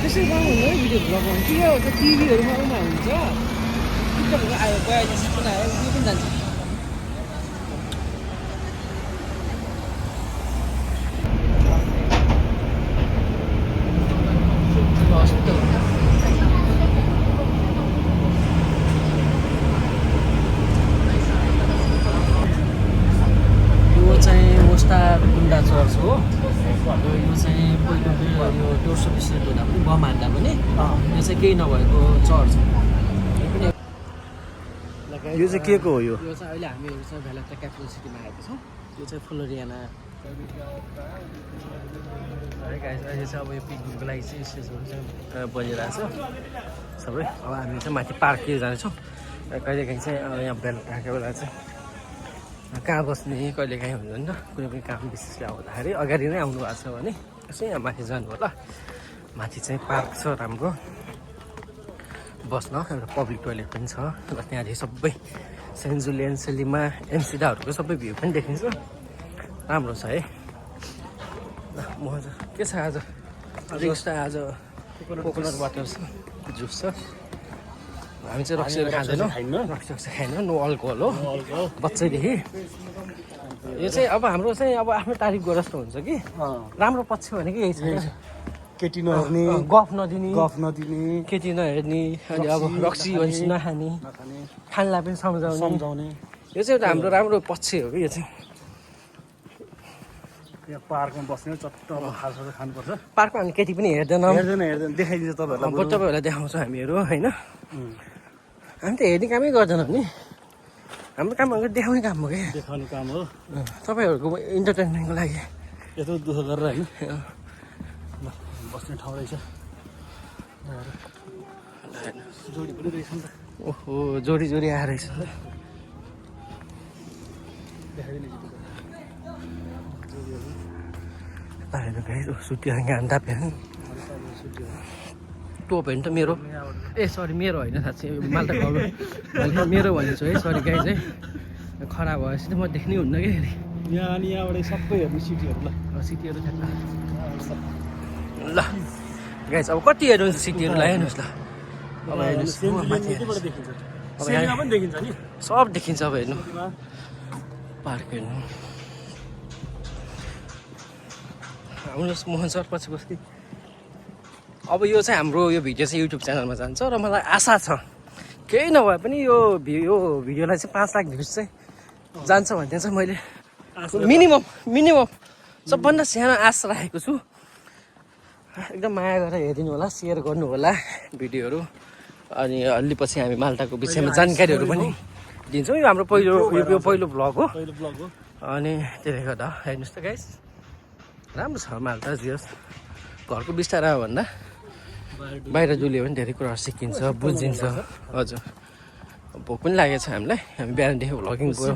त्यसै गाउँमा भिडियो लगाउनु कि यो टिभीहरूमा उमा हुन्छ टिकटकहरू आयो बयाली सिक्किन आयो यो पनि जान्छ यो चाहिँ मोस्टा गुन्डा चर्च हो यो चाहिँ पहिलो यो 120 हुँदा पनि बम हान्दा पनि यो चाहिँ केही नभएको चर्च हो यो चाहिँ के को हो यो चाहिँ अहिले हामीहरू चाहिँ भेलाटा क्यापिटल सिटीमा आएको छौँ यो चाहिँ फ्लोरियाना अहिले चाहिँ अब यो पिकनिकको लागि चाहिँ स्टेजहरू चाहिँ बनिरहेको छ सबै अब हामी चाहिँ माथि पार्कतिर जानेछौँ कहिलेकाहीँ चाहिँ यहाँ बेलुकाको बेला चाहिँ कहाँ बस्ने कहिलेकाहीँ हुँदैन कुनै पनि काम विशेषले आउँदाखेरि अगाडि नै आउनु भएको छ भने यसो यहाँ माथि जानु होला माथि चाहिँ पार्क छ राम्रो बस्न एउटा पब्लिक टोइलेट पनि छ र त्यहाँदेखि सबै सेन्ट जुलियन सेलिमा एमसिडाहरूको सबै भ्यू पनि देखिन्छ राम्रो छ है मजा के छ आज ड्रिङ्क्स त आज कोकोनट वाटर छ जुस छ हामी चाहिँ रक्सीहरू खाँदैनौँ रक्सी खाएन नो अल्कोहल हो बच्चैदेखि यो चाहिँ अब हाम्रो चाहिँ अब आफ्नो तारिफ गरे जस्तो हुन्छ कि राम्रो पक्ष भनेको यही छ केटी नहेर्ने गफ नदिने केटी नहेर्ने अनि अब रक्सी भन्छ नखाने खानलाई पनि सम्झाउने यो चाहिँ एउटा हाम्रो राम्रो पक्ष हो कि यो चाहिँ यहाँ पार्कमा बस्ने चट्ट खासो खानुपर्छ पार्कमा हामी केटी पनि हेर्दैनौँ देखाइदिन्छ तपाईँहरूलाई तपाईँहरूलाई देखाउँछौँ हामीहरू होइन हामी त हेर्ने कामै गर्दैनौँ नि हाम्रो काम भनेको देखाउने काम हो क्या देखाउने काम हो तपाईँहरूको इन्टरटेनमेन्टको लागि यत्रो दुःख गरेर होइन बस्ने ठाउँ रहेछ जोडी पनि रहेछ नि त ओहो जोडी आएर रहेछ सुत्यो घाम ताप्यो टोप होइन त मेरो सरी मेरो होइन साँच्चै माल्टा घाउ मेरो भनेको छु है सरी गाई चाहिँ खराब भएपछि त म देख्नै हुन्न कि यहाँ अनि यहाँबाट सबै हेर्नु सिटीहरू ल सिटीहरू थाहा ल गाइस अब कति हेर्नुहुन्छ सिटीहरूलाई हेर्नुहोस् ल अब हेर्नुहोस् सब देखिन्छ अब हेर्नु पार्क हेर्नु आउनुहोस् मोहन सर पछि बस्ती अब यो चाहिँ हाम्रो यो भिडियो चाहिँ युट्युब च्यानलमा जान्छ र मलाई आशा छ केही नभए पनि यो भिडियोलाई चाहिँ 5 लाख भ्युज चाहिँ जान्छ भने चाहिँ मैले मिनिमम सबभन्दा सानो आश राखेको छु एकदम माया गरेर हेरिदिनु होला सेयर गर्नु होला भिडियोहरू अनि अलि पछि हामी माल्टाको विषयमा जानकारीहरू पनि दिन्छौँ यो हाम्रो पहिलो भ्लग हो अनि त्यसले गर्दा हेर्नुहोस् त गाइस राम्रो छ माल्टा जियोस् घरको बिस्तारा भन्दा बाहिर जुल्यो भने धेरै कुराहरू सिकिन्छ बुझिन्छ हजुर भोक पनि लागेको छ हामीलाई हामी बिहानदेखि भ्लगिङ गयो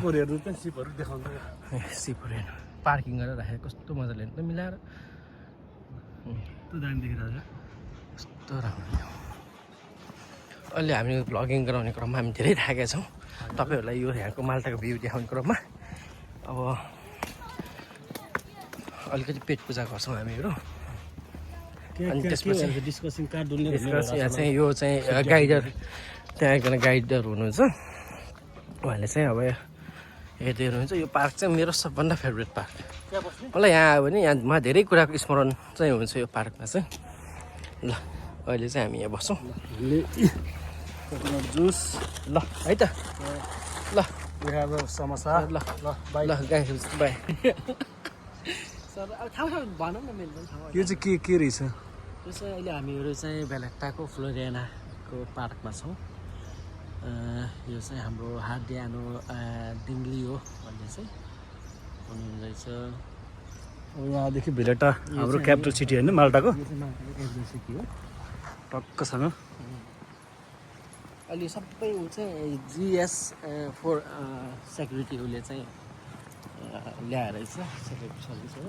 सिपहरू हेर्नु पार्किङ गरेर राखेको कस्तो मजाले हेर्नु त मिलाएर कस्तो राम्रो अहिले हामी भ्लगिङ गराउने क्रममा हामी धेरै थाकेका छौँ तपाईँहरूलाई यो यहाँको माल्टाको भ्यू देखाउने क्रममा अब अलिकति पेट पूजा गर्छौँ हामीहरू अनि त्यसपछि यहाँ चाहिँ यो चाहिँ गाइडर त्यहाँ एकजना गाइडर हुनुहुन्छ उहाँले चाहिँ अब हेर्दै हुनुहुन्छ यो पार्क चाहिँ मेरो सबभन्दा फेभरेट पार्क मलाई यहाँ आयो भने यहाँमा धेरै कुराको स्मरण चाहिँ हुन्छ यो पार्कमा चाहिँ ल अहिले चाहिँ हामी यहाँ बस्छौँ जुस ल है त ल समोसा ल गाई बाई सर अब ठाउँ भनौँ न मेरो ठाउँ यो चाहिँ के रहेछ यो चाहिँ अहिले हामीहरू चाहिँ भेलाटाको फ्लोरियानाको पार्कमा छौँ यो चाहिँ हाम्रो हार्डियानो डिङ्गली हो भन्ने चाहिँ हुनुहुँदैछ अब यहाँदेखि भेलाटा हाम्रो क्यापिटल सिटी होइन माल्टाको यो चाहिँ माल्टाको क्यापिटल सिटी हो टक्कसँग अहिले सबै ऊ चाहिँ GS4 सेक्युरिटी उसले चाहिँ ल्याएर रहेछ सेक्युरिटी सर्भिस हो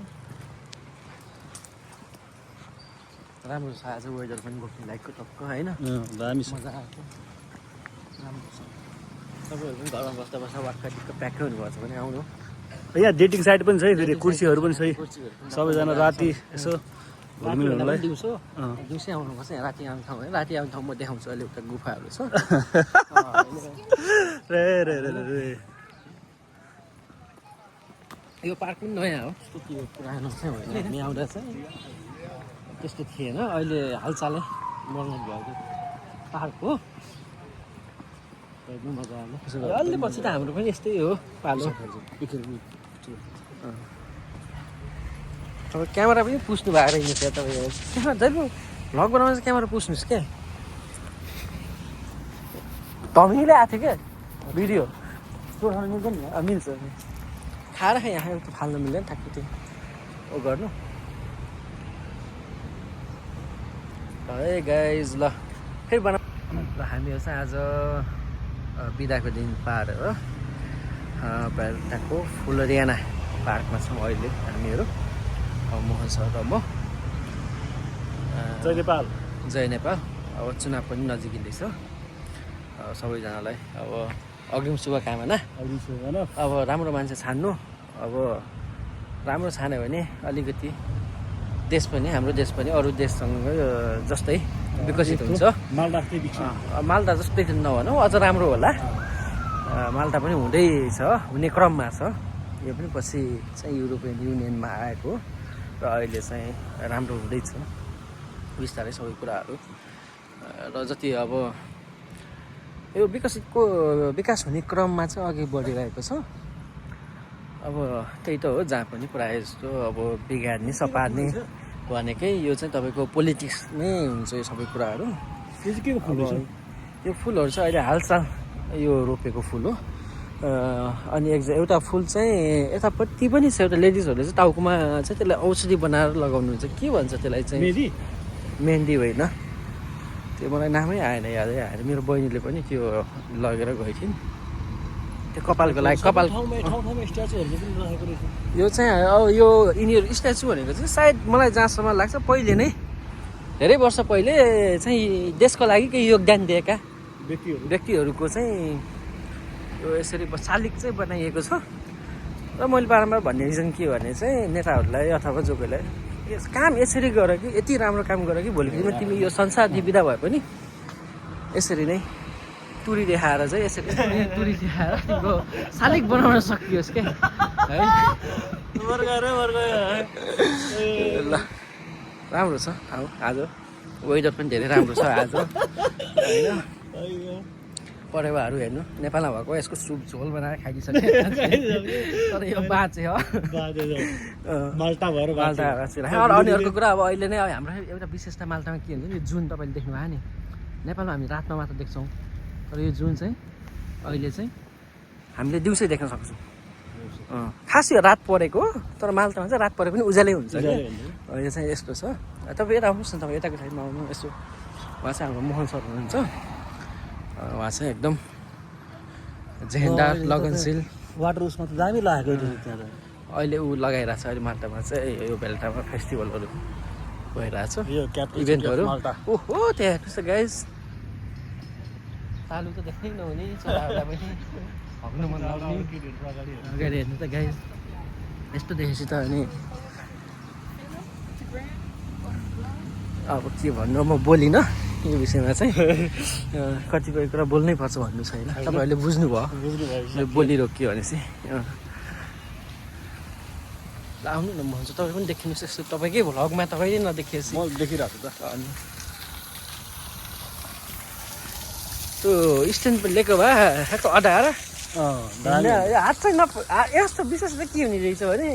राम्रो छ आज वेदर पनि बस्ने लाइकको टक्क होइन दामी छ मजा आएको राम्रो छ तपाईँहरू पनि घरमा बस्दा वाक्का टिक्क प्याक्कै हुनुभएको छ भने आउनु यहाँ डेटिङ साइट पनि छ है फेरि कुर्सीहरू पनि छ है सबैजना राति यसो घुम्नुलाई दिउँसो दिउँसै आउनुपर्छ यहाँ राति आउने ठाउँ है राति आउने ठाउँ म देखाउँछु अहिले उता गुफाहरू छ यो पार्क पनि नयाँ हो त्यो पुरानो चाहिँ होइन हामी आउँदा चाहिँ त्यस्तो थिएन अहिले हालचालै मर्मत भएको पार्क हो एकदम मजा आयो अलि पछि त हाम्रो पनि यस्तै हो पालो तपाईँ क्यामेरा पनि पुस्नु भएको रहेछ क्या तपाईँ क्यामेरा जहिले भ्लग बनाउनु चाहिँ क्यामेरा पुस्नुहोस् क्या धमिलो आएको थियो क्या भिडियो मिल्छ खाएर खाएँ यहाँ त फाल्नु मिल्दैन ठ्याक्कै त्यो ओ गर्नु है गाइज ल फेरि बना ल हामीहरू चाहिँ आज बिदाको दिन पार हो बेलटाको फुलरियाना पार्कमा छौँ अहिले हामीहरू मोहन सर र म जय नेपाल अब चुनाव पनि नजिकिँदैछ सबैजनालाई अब अग्रिम शुभकामना अब राम्रो मान्छे छान्नु अब राम्रो छान्यो भने अलिकति देश पनि हाम्रो देश पनि अरू देशसँग जस्तै विकसित हुन्छ मालदा जस्तै नभनौँ अझ राम्रो होला मालदा पनि हुँदैछ हुने क्रममा छ यो पनि पछि चाहिँ युरोपियन युनियनमा आएको र अहिले चाहिँ राम्रो हुँदैछ बिस्तारै सबै कुराहरू र जति अब यो विकास हुने क्रममा चाहिँ अघि बढिरहेको छ अब त्यही त हो जहाँ पनि प्रायः जस्तो अब बिगार्ने सपार्ने भनेकै यो चाहिँ तपाईँको पोलिटिक्स नै हुन्छ यो सबै कुराहरू यो फुलहरू चाहिँ अहिले हालसाल यो रोपेको फुल हो अनि एउटा फुल चाहिँ यतापट्टि पनि छ एउटा लेडिजहरूले चाहिँ टाउकोमा चाहिँ त्यसलाई औषधि बनाएर लगाउनुहुन्छ के भन्छ त्यसलाई चाहिँ मेहन्दी होइन त्यो मलाई नामै आएन यादै आएर मेरो बहिनीले पनि त्यो लगेर गएको थिइन् त्यो कपालको लागि कपाल यो चाहिँ अब यो यिनीहरू स्ट्याचु भनेको चाहिँ सायद मलाई जहाँसम्म लाग्छ पहिले नै धेरै वर्ष पहिले चाहिँ देशको लागि केही योगदान दिएका व्यक्तिहरूको चाहिँ यो यसरी शालिग चाहिँ बनाइएको छ र मैले बारम्बार भन्ने रिजन के भने चाहिँ नेताहरूलाई अथवा जो कोहीलाई यस काम यसरी गर कि यति राम्रो काम गर कि भोलिको दिनमा तिमी यो संसारदेखि बिदा भए पनि यसरी नै टुरी देखाएर चाहिँ यसरी टुरी देखाएर तिम्रो शालिग बनाउन सकियोस् क्या है ल राम्रो छ अब आज वेदर पनि धेरै राम्रो छ आज होइन परेवाहरू हेर्नु नेपालमा भएको यसको सुप झोल बनाएर खाइदिइसक्यो तर यो बाँचे हो माल्टा भएर अनि अर्को कुरा अब अहिले नै अब हाम्रो एउटा विशेषता माल्टामा के हुन्छ नि जुन तपाईँले देख्नु भयो नि नेपालमा हामी रातमा मात्र देख्छौँ तर यो जुन चाहिँ अहिले चाहिँ हामीले दिउँसै देख्न सक्छौँ खास यो रात परेको तर माल्टामा चाहिँ रात परे पनि उज्यालै हुन्छ क्या यो चाहिँ यस्तो छ तपाईँ यता आउनुहोस् न तपाईँ यताको साइडमा आउनु यसो उहाँ चाहिँ हाम्रो मोहन सर हुनुहुन्छ उहाँ चाहिँ एकदम जेहेन्दार लगनशील वाटर उसमा त दामी लागेको अहिले ऊ लगाइरहेको छ अहिले माल्टामा चाहिँ यो बेल्टामा फेस्टिभलहरू भइरहेछ इभेन्टहरू ओहो त्यहाँ हेर्नुहोस् त गाइस चालु त देख्नै नहुने चराहरूलाई पनि हग्नु मन लाग्ने अगाडि हेर्नु त गाइस यस्तो देखेपछि त अनि अब के भन्नु म बोलिनँ यो विषयमा चाहिँ कतिपय कुरा बोल्नै पर्छ भन्नु छैन तपाईँहरूले बुझ्नुभयो बोलिरोक्यो भनेपछि ल आउनु न म भन्छ तपाईँ पनि देखिनुहोस् यस्तो तपाईँकै भ्लगमा तपाईँले नदेखिएपछि म देखिरहेको छु त अनि त्यो स्ट्यान्ड लिएको भए ठ्याक्क अडाएर हात चाहिँ यस्तो विशेष चाहिँ के हुने रहेछ भने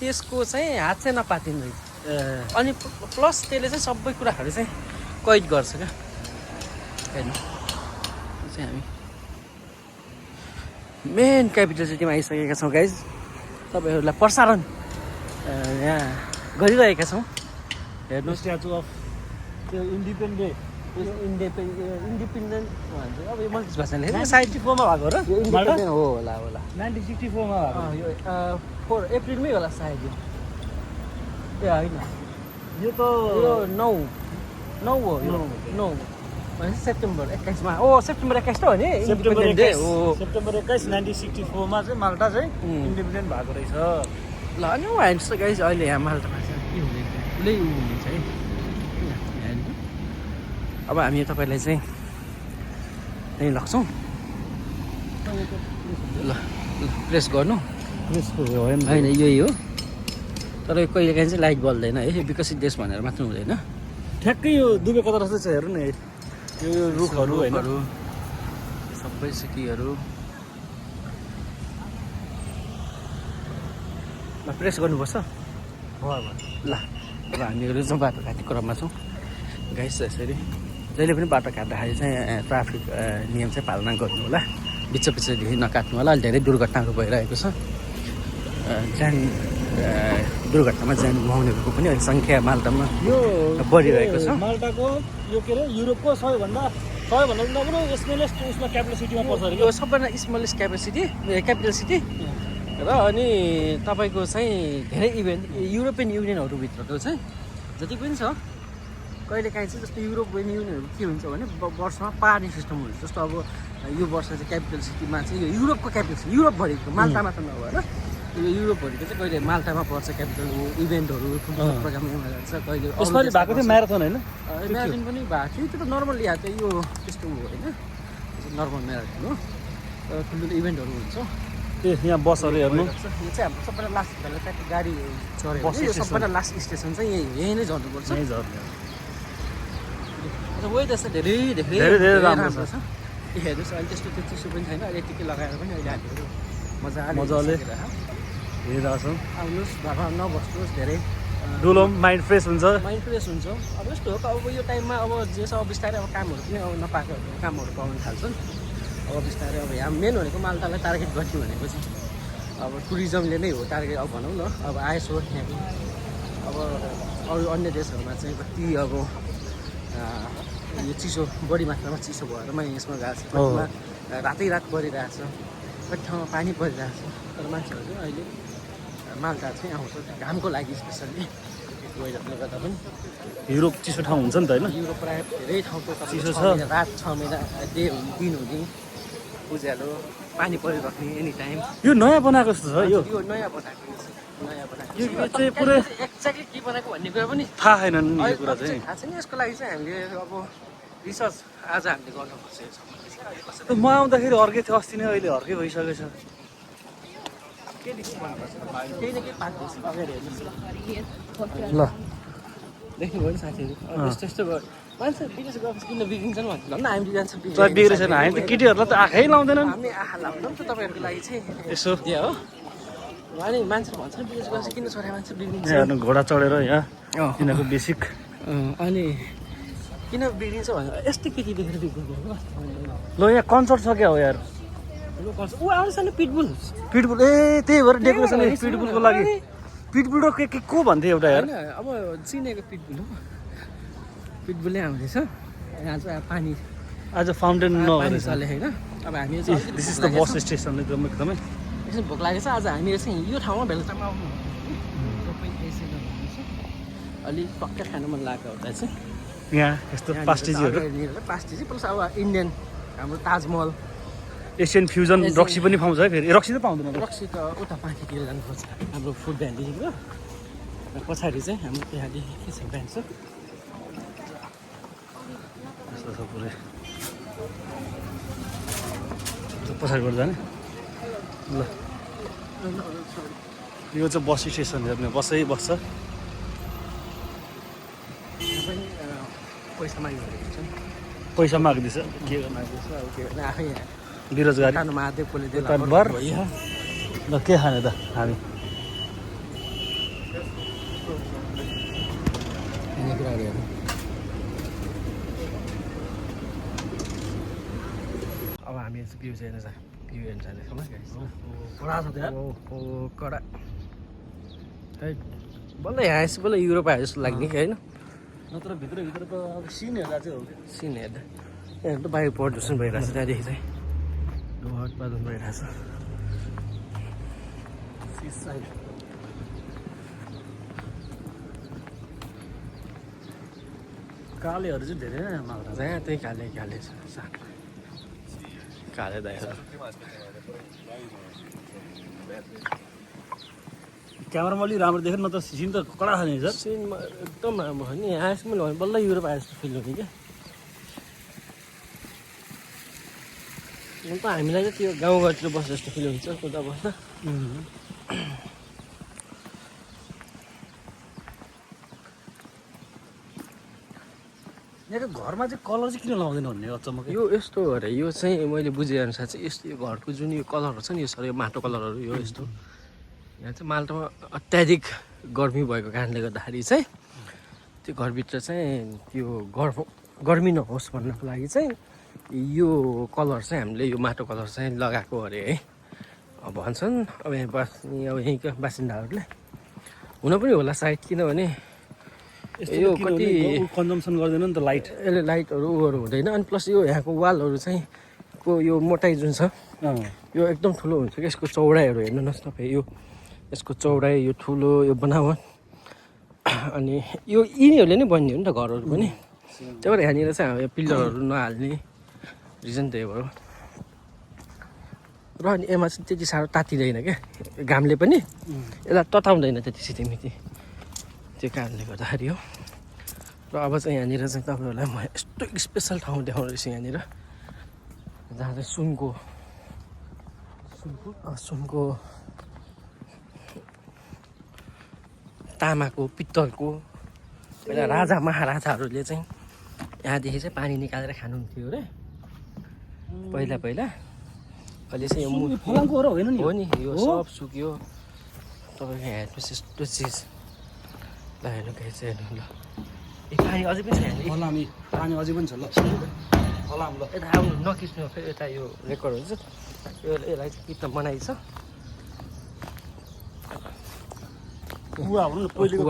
त्यसको चाहिँ हात चाहिँ नपातिने रहेछ अनि प्लस त्यसले चाहिँ सबै कुराहरू चाहिँ कैद गर्छ क्या हेर्नु चाहिँ हामी मेन क्यापिटल सिटीमा आइसकेका छौँ गाइज तपाईँहरूलाई प्रसारण यहाँ गरिरहेका छौँ हेर्नु स्ट्याचु अफ त्यो इन्डिपेन्डेन्ट भन्छ अब यो मल्टिस भाषाले 1964 मा भएको र यो इन्डिपेन्डेन्ट हो होला 1964 मा भएको यो 4 अप्रिलमै होला सायद यो ए होइन यो त यो 9 हो यो 9 भनेपछि सेप्टेम्बर 21 मा ओ सेप्टेम्बर 21 त हो नि सेप्टेम्बर 21 1964 मा चाहिँ माल्टा चाहिँ इन्डिपेन्डेन्ट भएको रहेछ ल अनि हेर्नुहोस् त गाइज अहिले यहाँ माल्टामा चाहिँ के हुँदैछ ठुलै हुन्छ है अब हामी तपाईँलाई चाहिँ त्यहीँ लग्छौँ ल प्रेस गर्नु होइन यही हो तर कहिलेकाहीँ चाहिँ लाइट बल्दैन है विकसित देश भनेर मात्र हुँदैन ठ्याक्कै यो दुबे कता जस्तो छ हेर्नु न यो रुखहरू होइन सबै सिटीहरू ल प्रेस गर्नुपर्छ ल अब हामीहरू चाहिँ बाटो काट्ने क्रममा छौँ गाइस यसरी जहिले पनि बाटो काट्दाखेरि चाहिँ ट्राफिक नियम चाहिँ पालना गर्नु होला बिचदेखि नकाट्नु होला अहिले धेरै दुर्घटनाहरू भइरहेको छ ज्यान दुर्घटनामा ज्यान गुमाउनेहरूको पनि अहिले सङ्ख्या माल्टामा यो बढिरहेको छ माल्टाको यो के अरे युरोपको सबैभन्दा नगरो स्मलेस्ट उसमा क्यापिटल सिटीमा पर्छ अरे यो सबभन्दा स्मलेस्ट क्यापिटल सिटी र अनि तपाईँको चाहिँ धेरै इभेन्ट युरोपियन युनियनहरूभित्रको चाहिँ जति पनि छ कहिलेकाहीँ चाहिँ जस्तो युरोपियन युनियनहरू के हुन्छ भने वर्षमा पार्ने सिस्टम हुन्छ जस्तो अब यो वर्ष चाहिँ क्यापिटल सिटीमा चाहिँ यो युरोपको क्यापिटल सिटी युरोपभरिको माल्टामा त नभएर यो युरोपभरिको चाहिँ कहिले माल्टामा पर्छ क्यापिटल इभेन्टहरू ठुल्ठुलो प्रोग्राममा जान्छ कहिले यसपालि भएको थियो म्याराथन होइन म्याराथन पनि भएको थियो त्यो त नर्मल यहाँ चाहिँ यो त्यस्तो होइन नर्मल म्याराथन हो तर ठुल्ठुलो इभेन्टहरू हुन्छ यहाँ बसहरू हेर्नु यो चाहिँ हाम्रो सबभन्दा लास्ट ट्याक्कै गाडी चढ्यो सबभन्दा लास्ट स्टेसन चाहिँ यही नै झर्नुपर्छ वेदर चाहिँ धेरै राम्रो छ हेर्नुहोस् अहिले त्यस्तो त्यो चिसो पनि छैन अहिले यतिकै लगाएर पनि अहिले हामीहरू मजाले हेरिरहेको छौँ आउनुहोस् घरमा नबस्नुहोस् धेरै डुलोम माइन्ड फ्रेस हुन्छ अब यस्तो हो अब यो टाइममा अब जे छ अब बिस्तारै अब कामहरू पनि अब नपाएको कामहरू पाउनु थाल्छन् अब बिस्तारै अब यहाँ मेन भनेको माल्टालाई टार्गेट गर्ने भनेको चाहिँ अब टुरिज्मले नै हो टार्गेट अब भनौँ न अब आएछ यहाँको अब अरू अन्य देशहरूमा चाहिँ कति अब यो चिसो बढी मात्रामा चिसो भएर म यसमा गएको छु कतिमा रातै रात परिरहेको छ कति ठाउँमा पानी परिरहेको छ तर मान्छेहरू चाहिँ अहिले माल्टा चाहिँ आउँछ घामको लागि स्पेसल्ली वेदरले गर्दा पनि युरोप चिसो ठाउँ हुन्छ नि त होइन युरोप प्रायः धेरै ठाउँको चिसो छ रात 6 महिना दिन हुने उज्यालो पानी परिराख्ने एनी टाइम यो नयाँ बनाएको जस्तो छ यो नयाँ बनाएको यो चाहिँ पुरै एक्ज्याक्टली के बनाएको भन्ने कुरा पनि थाहा छैन नि यो कुरा चाहिँ थाहा छैन यसको लागि चाहिँ हामीले अब रिसर्च आज हामीले गर्नुपर्छ म आउँदाखेरि अर्कै थियो अस्ति नै अहिले अर्कै भइसकेको छ केही न केही पाक्दैछ अगाडि हेर्नुहोस् ल देख्नुभयो नि साथीहरू यस्तो यस्तो भयो मान्छे विदेश गएपछि किन बिग्रिन्छन् भन्न हामीले जान्छ बिग्रेको छैन हामी त केटीहरूलाई त आँखै लाउँदैनन् हामी आँखा लाउँदैनौँ त तपाईँहरूको लागि चाहिँ यसो त्यो हो अनि मान्छेले भन्छ विदेश गएपछि किन छोरा मान्छे बिग्रिन्छ हेर्नु घोडा चढेर यहाँ तिनीहरूको बेसिक अनि किन बिग्रिन्छ भनेर यस्तै केटी देखेर बिग्रिन्छ ल यहाँ कन्सर्ट छ क्या हो यार ऊ आउँछ नि पिटबुल ए त्यही भएर डेकोरेसन पिटबुलको लागि पिटबुल र के को भन्थ्यो एउटा यार अब चिनेको पिटबुल हो पिटबुलै आउँदैछ यहाँ चाहिँ पानी आज फाउन्टेन नगरेछ चले होइन अब हामी this is the bus station एकदमै एकछिन भोक लागेको छ आज हामीहरू चाहिँ यो ठाउँमा बेलुकामा आउनु अलिक पक्का खानु मन लागेको हुँदा चाहिँ यहाँ यस्तो पास्टिजीहरू पास्टिजी प्लस अब इन्डियन हाम्रो ताजमहल एसियन फ्युजन रक्सी पनि पाउँछ है फेरि रक्सी त पाउँदैन रक्सी त उता माथितिर जानुपर्छ हाम्रो फुड भ्यालीदेखिको पछाडि चाहिँ हाम्रो त्यहाँदेखि के छ ब्यान्ड छ यस्तो छ पुरै पछाडिबाट जाने ल यो चाहिँ बस स्टेसन हेर्ने बसै बस्छ पैसा मागिरहेको छ पैसा माग्दैछ के माग्दैछ अब के भने आफै बेरोजगारी खानु महादेवले बर ल के खाने त हामी अब हामी भ्यू हेर्न जाँदैछौँ कडा छ त्यहाँ कडा बल्ल यहाँ आएपछि बल्ल युरोप आए जस्तो लाग्ने कि होइन नत्र भित्र त अब सिन हेर्दा चाहिँ हो सिन हेर्दा यहाँ त वायु प्रदूषण भइरहेको छ त्यहाँदेखि चाहिँ धुवा उत्पादन भइरहेछ कालेहरू चाहिँ धेरै नै माग्छ यहाँ त्यही काले छ काले दाइहरू क्यामेरामा अलिक राम्रो देख्यो न त सिन त कडा छ नि सर सिनमा एकदम राम्रो हो नि आएपछि मैले भने बल्ल युरोप आए जस्तो फिल हुने क्या हुन त हामीलाई चाहिँ त्यो गाउँघरतिर बस्छ जस्तो फिल हुन्छ उता बस्दा यहाँको घरमा चाहिँ कलर चाहिँ किन लगाउँदैन भन्ने अचम्म यो यस्तो हो अरे यो चाहिँ मैले बुझेअनुसार चाहिँ यस्तो यो घरको जुन यो कलरहरू छ नि यो सर यो माटो कलरहरू यो यस्तो यहाँ चाहिँ माल्टामा अत्याधिक गर्मी भएको कारणले गर्दाखेरि चाहिँ त्यो घरभित्र चाहिँ त्यो गर्मी नहोस् भन्नको लागि चाहिँ यो कलर चाहिँ हामीले यो माटो कलर चाहिँ लगाएको अरे है अब भन्छन् अब यहाँ बस्ने अब यहीँको बासिन्दाहरूले हुन पनि होला सायद किनभने यो कति कन्जम्सन गर्दैन नि त लाइट यसले लाइटहरू उहरू हुँदैन अनि प्लस यो यहाँको वालहरू चाहिँ को यो मोटाइ जुन छ यो एकदम ठुलो हुन्छ कि यसको चौडाइहरू हेर्नुहोस् तपाईँ यो यसको चौडाइ यो ठुलो यो बनावट अनि यो यिनीहरूले नै बनियो नि त घरहरू पनि त्यही भएर यहाँनिर चाहिँ अब पिल्लरहरू नहाल्ने रिजन त्यही भयो र अनि यसमा चाहिँ त्यति साह्रो तातिँदैन क्या घामले पनि यसलाई तताउँदैन त्यति सिधैमिति त्यो कारणले गर्दाखेरि हो र अब चाहिँ यहाँनिर चाहिँ तपाईँहरूलाई म यस्तो स्पेसल ठाउँ देखाउँदैछु यहाँनिर जहाँ चाहिँ सुनको तामाको पित्तलको पहिला राजा महाराजाहरूले चाहिँ यहाँदेखि चाहिँ पानी निकालेर खानुहुन्थ्यो अरे पहिला अहिले चाहिँ यो फलामको हो होइन नि हो नि यो सब सुक्यो तपाईँको यहाँ हेर्नुहोस् यस्तो चिज ल हेर्नु गाइस हेर्नु ल ए पानी अझै पनि छ फलाम पानी अझै पनि छ ल फलाम ल यता आउनु नखिच्नु फेरि यता यो रेकर्ड हुन्छ यसलाई चाहिँ पित्त बनाइछ कुवा भनौँ न पहिलेको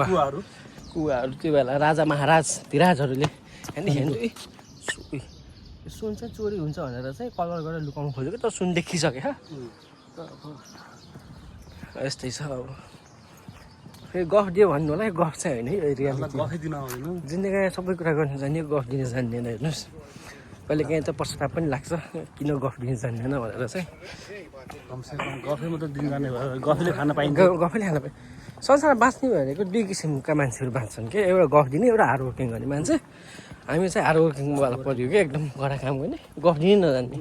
कुवाहरू त्यो बेला राजा महाराज धिराजहरूले हेर्नु ए सुन चाहिँ चोरी हुन्छ भनेर चाहिँ कलर गरेर लुकाउनु खोजेको तर सुन देखिसक्यो यस्तै छ अब फेरि गफ दियो भन्नु होला गफ चाहिँ होइन है रियालिटी गफै दिन आउँदैन जिन्दगीमा सबै कुरा गर्नु जान्ने गफ दिन जान्दैन हेर्नुहोस् कहिले काहीँ त पश्चाताप पनि लाग्छ किन गफ दिन जान्दैन भनेर चाहिँ कमसेकम गफै मात्रै दिन जाने भएर गफले खान पाइन्छ गफैले खान पाइन्छ संसारमा बाँच्ने भनेको दुई किसिमका मान्छेहरू बाँच्छन् क्या एउटा गफ दिने एउटा हार्ड वर्किङ गर्ने मान्छे हामी चाहिँ हार्ड वर्किङवाला पऱ्यो क्या एकदम कडा काम गर्ने गफ दिनै नजान्ने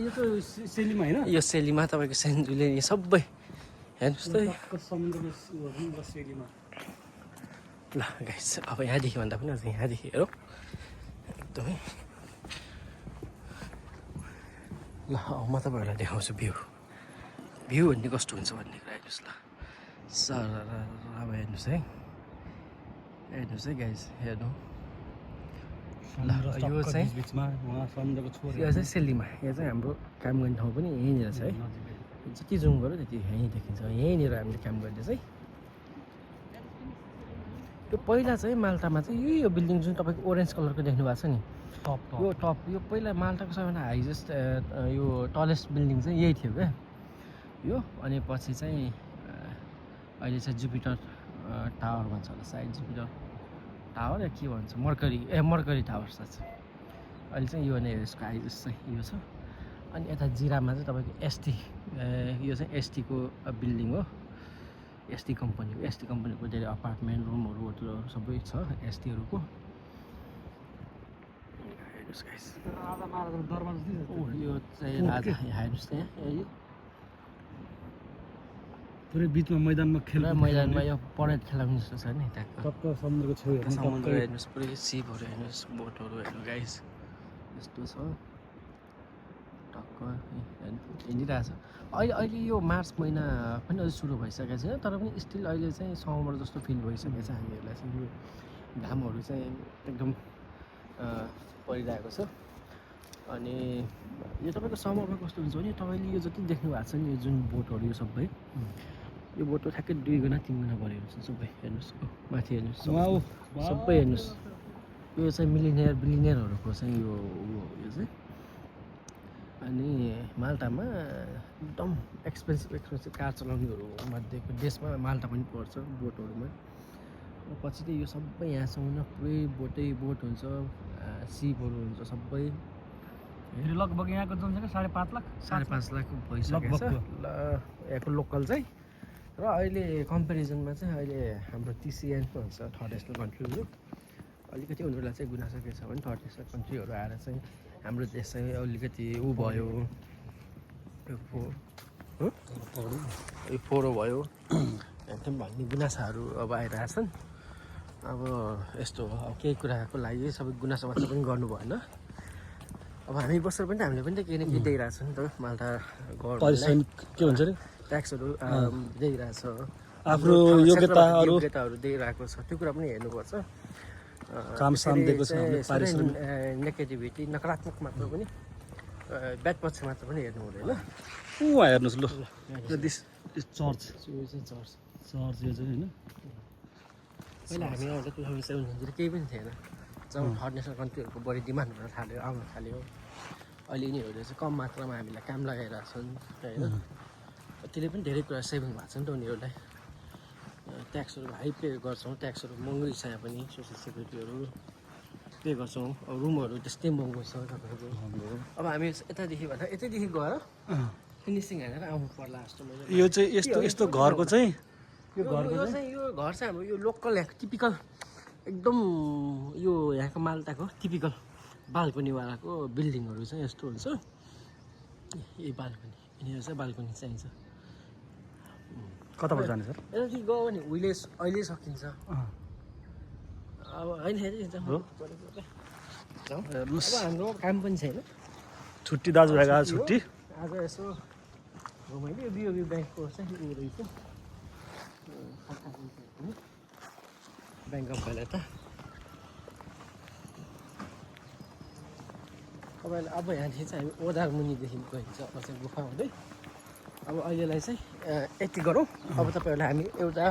यो त सेलीमा होइन यो सेलीमा तपाईँको सेन्जुले सबै हेर्नुहोस् त समुद्रको सेलीमा ल गाइस अब यहाँदेखि भन्दा पनि अझ यहाँदेखि हेरौँ एकदमै ल म तपाईँहरूलाई देखाउँछु भ्यू भन्ने कस्तो हुन्छ भन्ने कुरा हेर्नुहोस् ल सर अब हेर्नुहोस् है गाइस हेर्नु ल यो चाहिँ यो चाहिँ सेलीमा यहाँ चाहिँ हाम्रो काम गर्ने ठाउँ पनि यहीँनिर छ है जति जुम गऱ्यो त्यति यहीँ देखिन्छ यहीँनिर हामीले काम गर्ने चाहिँ त्यो पहिला चाहिँ माल्टामा चाहिँ यो बिल्डिङ जुन तपाईँको ओरेन्ज कलरको देख्नु भएको छ नि यो टप यो पहिला माल्टाको सबैभन्दा हाइएस्ट यो टलेस्ट बिल्डिङ चाहिँ यही थियो क्या यो अनि पछि चाहिँ अहिले चाहिँ जुपिटर टावर भन्छ होला सायद जुपिटर टावर या के भन्छ मर्करी टावर साँच्च अहिले चाहिँ यो नै यसको हाइएस्ट चाहिँ यो छ अनि यता जिरामा चाहिँ तपाईँको एसटी यो चाहिँ एसटीको बिल्डिङ हो एसटी कम्पनीको धेरै अपार्टमेन्ट रुमहरू सबै छ एसटीहरूको यो चाहिँ राजा हेर्नुहोस् त्यहाँ पुरै बिचमा मैदानमा मैदानमा यो परेड खेलाउने जस्तो छ नि टक्क समुद्रको छेउ समुद्र हेर्नुहोस् पुरै सिपहरू हेर्नुहोस् बोटहरू हेर्नु गाइस यस्तो छ टक्क हिँडिरहेछ अहिले यो मार्च महिना पनि अझै सुरु भइसकेको छैन तर पनि स्टिल अहिले चाहिँ समर जस्तो फिल भइसकेको छ हामीहरूलाई चाहिँ यो घामहरू चाहिँ एकदम परिरहेको छ अनि यो तपाईँको समरमा कस्तो हुन्छ भने तपाईँले यो जति देख्नु भएको छ नि यो जुन बोटहरू यो सबै यो बोटको ठ्याक्कै 2 गुणा 3 गुणा बढेको हुन्छ सबै हेर्नुहोस् माथि हेर्नुहोस् सबै हेर्नुहोस् यो चाहिँ बिलिनियरहरूको चाहिँ यो चाहिँ अनि माल्टामा एकदम एक्सपेन्सिभ कार चलाउनेहरू मध्येको देशमा माल्टा पनि पर्छ बोटहरूमा पछि चाहिँ यो सबै यहाँसम्म पुरै बोट हुन्छ सिपहरू हुन्छ सबै फेरि लगभग यहाँको जनसङ्ख्या 5.5 लाख 5.5 लाख भइसकेको छ ल यहाँको लोकल चाहिँ र अहिले कम्पेरिजनमा चाहिँ अहिले हाम्रो TCN भन्छ थर्ड नेसनल कन्ट्रीहरू अलिकति उनीहरूलाई चाहिँ गुनासो के छ भने थर्ड नेसनल कन्ट्रीहरू आएर चाहिँ हाम्रो देश चाहिँ अलिकति ऊ भयो यो फोहोरो भयो एकदम भन्ने गुनासाहरू अब आइरहेछन् अब यस्तो हो अब केही कुराको लागि सबै गुनासो मात्र पनि गर्नु भएन अब हामी बसेर पनि हामीले पनि त केही न केही दिइरहेछ नि त माल्टा पारिश्रमिक के भन्छ अरे ट्याक्सहरू दिइरहेछ आफ्नो योग्यताहरू दिइरहेको छ त्यो कुरा पनि हेर्नुपर्छ काम साम दिएको छ पारिश्रमिक नेगेटिभिटी नकारात्मक मात्र पनि ब्याड पक्ष मात्र पनि हेर्नु हुँदैन उहाँ हेर्नुहोस् ल दिस चर्च यो चाहिँ चर्च चर्च यो चाहिँ होइन पहिला हामी आउँदा 2007 केही पनि थिएन जब थर्ड नेसनल कन्ट्रीहरूको बढी डिमान्ड हुन थाल्यो आउन थाल्यो अहिले यिनीहरूले चाहिँ कम मात्रामा हामीलाई काम लगाइरहेको छन् होइन त्यसले पनि धेरै कुरा सेभिङ भएको छ नि त उनीहरूलाई ट्याक्सहरू हाई पे गर्छौँ ट्याक्सहरू महँगै छ यहाँ पनि सोसियल सेक्युरिटीहरू पे गर्छौँ अब रुमहरू त्यस्तै महँगो छ तपाईँको अब हामी यतादेखि भन्दा यतैदेखि गएर फिनिसिङ हानेर आउनु पर्ला जस्तो मैले यो चाहिँ यस्तो घरको चाहिँ यो घर चाहिँ हाम्रो यो लोकल यहाँको टिपिकल एकदम यो यहाँको माल्टाको टिपिकल बाल्कनीवालाको बिल्डिङहरू चाहिँ यस्तो हुन्छ यही बाल्कनी यिनीहरू चाहिँ बाल्कनी चाहिन्छ कताबाट जाने सर यतादेखि गयो भने अहिले सकिन्छ अब होइन अब हाम्रो काम पनि छैन छुट्टी दाजुभाइको आज छुट्टी आज यसो मैले यो बिओबी ब्याङ्कको चाहिँ ऊ रहेछ ब्याङ्क अफ बेलायत तपाईँले अब यहाँदेखि चाहिँ हामी ओदार मुनिदेखि गइन्छ अब चाहिँ गुफा हुँदै अब अहिलेलाई चाहिँ यति गरौँ अब तपाईँहरूलाई हामी एउटा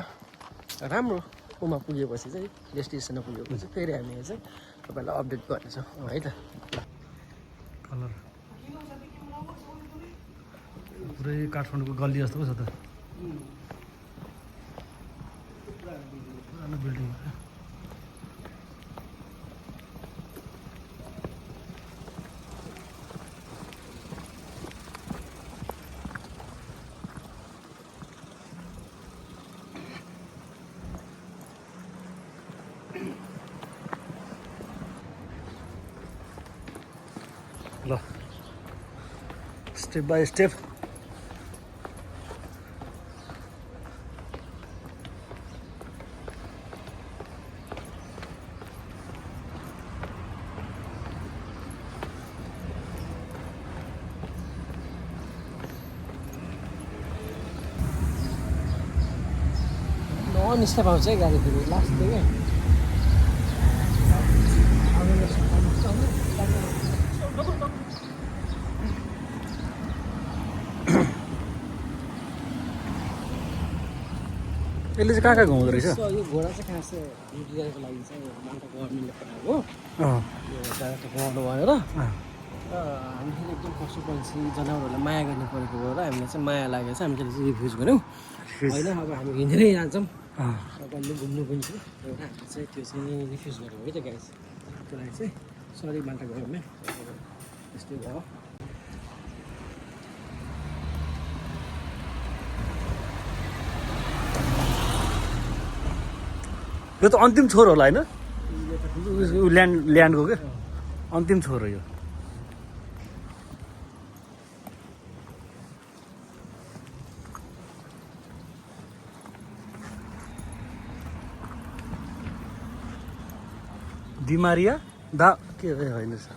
राम्रो उमा पुगेपछि चाहिँ डेस्टिनेसनमा पुगेपछि फेरि हामी चाहिँ तपाईँहरूलाई अपडेट गर्नेछौँ है त कलर पुरै काठमाडौँको गल्ली जस्तो पो छ त पुरानो बिल्डिङ ल स्टेप बाई स्टेप स्टेप आउँछ है गाडी फेरि लास्ट थियो क्या यसले चाहिँ कहाँ घुमाउँदो रहेछ यो घोडा चाहिँ खास ड्युटीको लागि चाहिँ माल्टा गभर्मेन्टले पठाएको यो जग्गाको घुमाउनु भनेर हामीले एकदम पशु पक्षी जनावरहरूलाई माया गर्नु परेको भएर हामीलाई चाहिँ माया लागेर चाहिँ हामीले चाहिँ रिफ्युज गऱ्यौँ होइन अब हामी हिँडेरै जान्छौँ कहिले घुम्नु पनि छ एउटा हामीले चाहिँ त्यो चाहिँ रिफ्युज गऱ्यौँ है त गाइस त्यो लागि चाहिँ सरी माल्टा गभर्मेन्ट त्यस्तै भयो यो त अन्तिम छोर होला होइन ल्यान्डको क्या अन्तिम छोर हो यो डिमारिया दा के होइन सर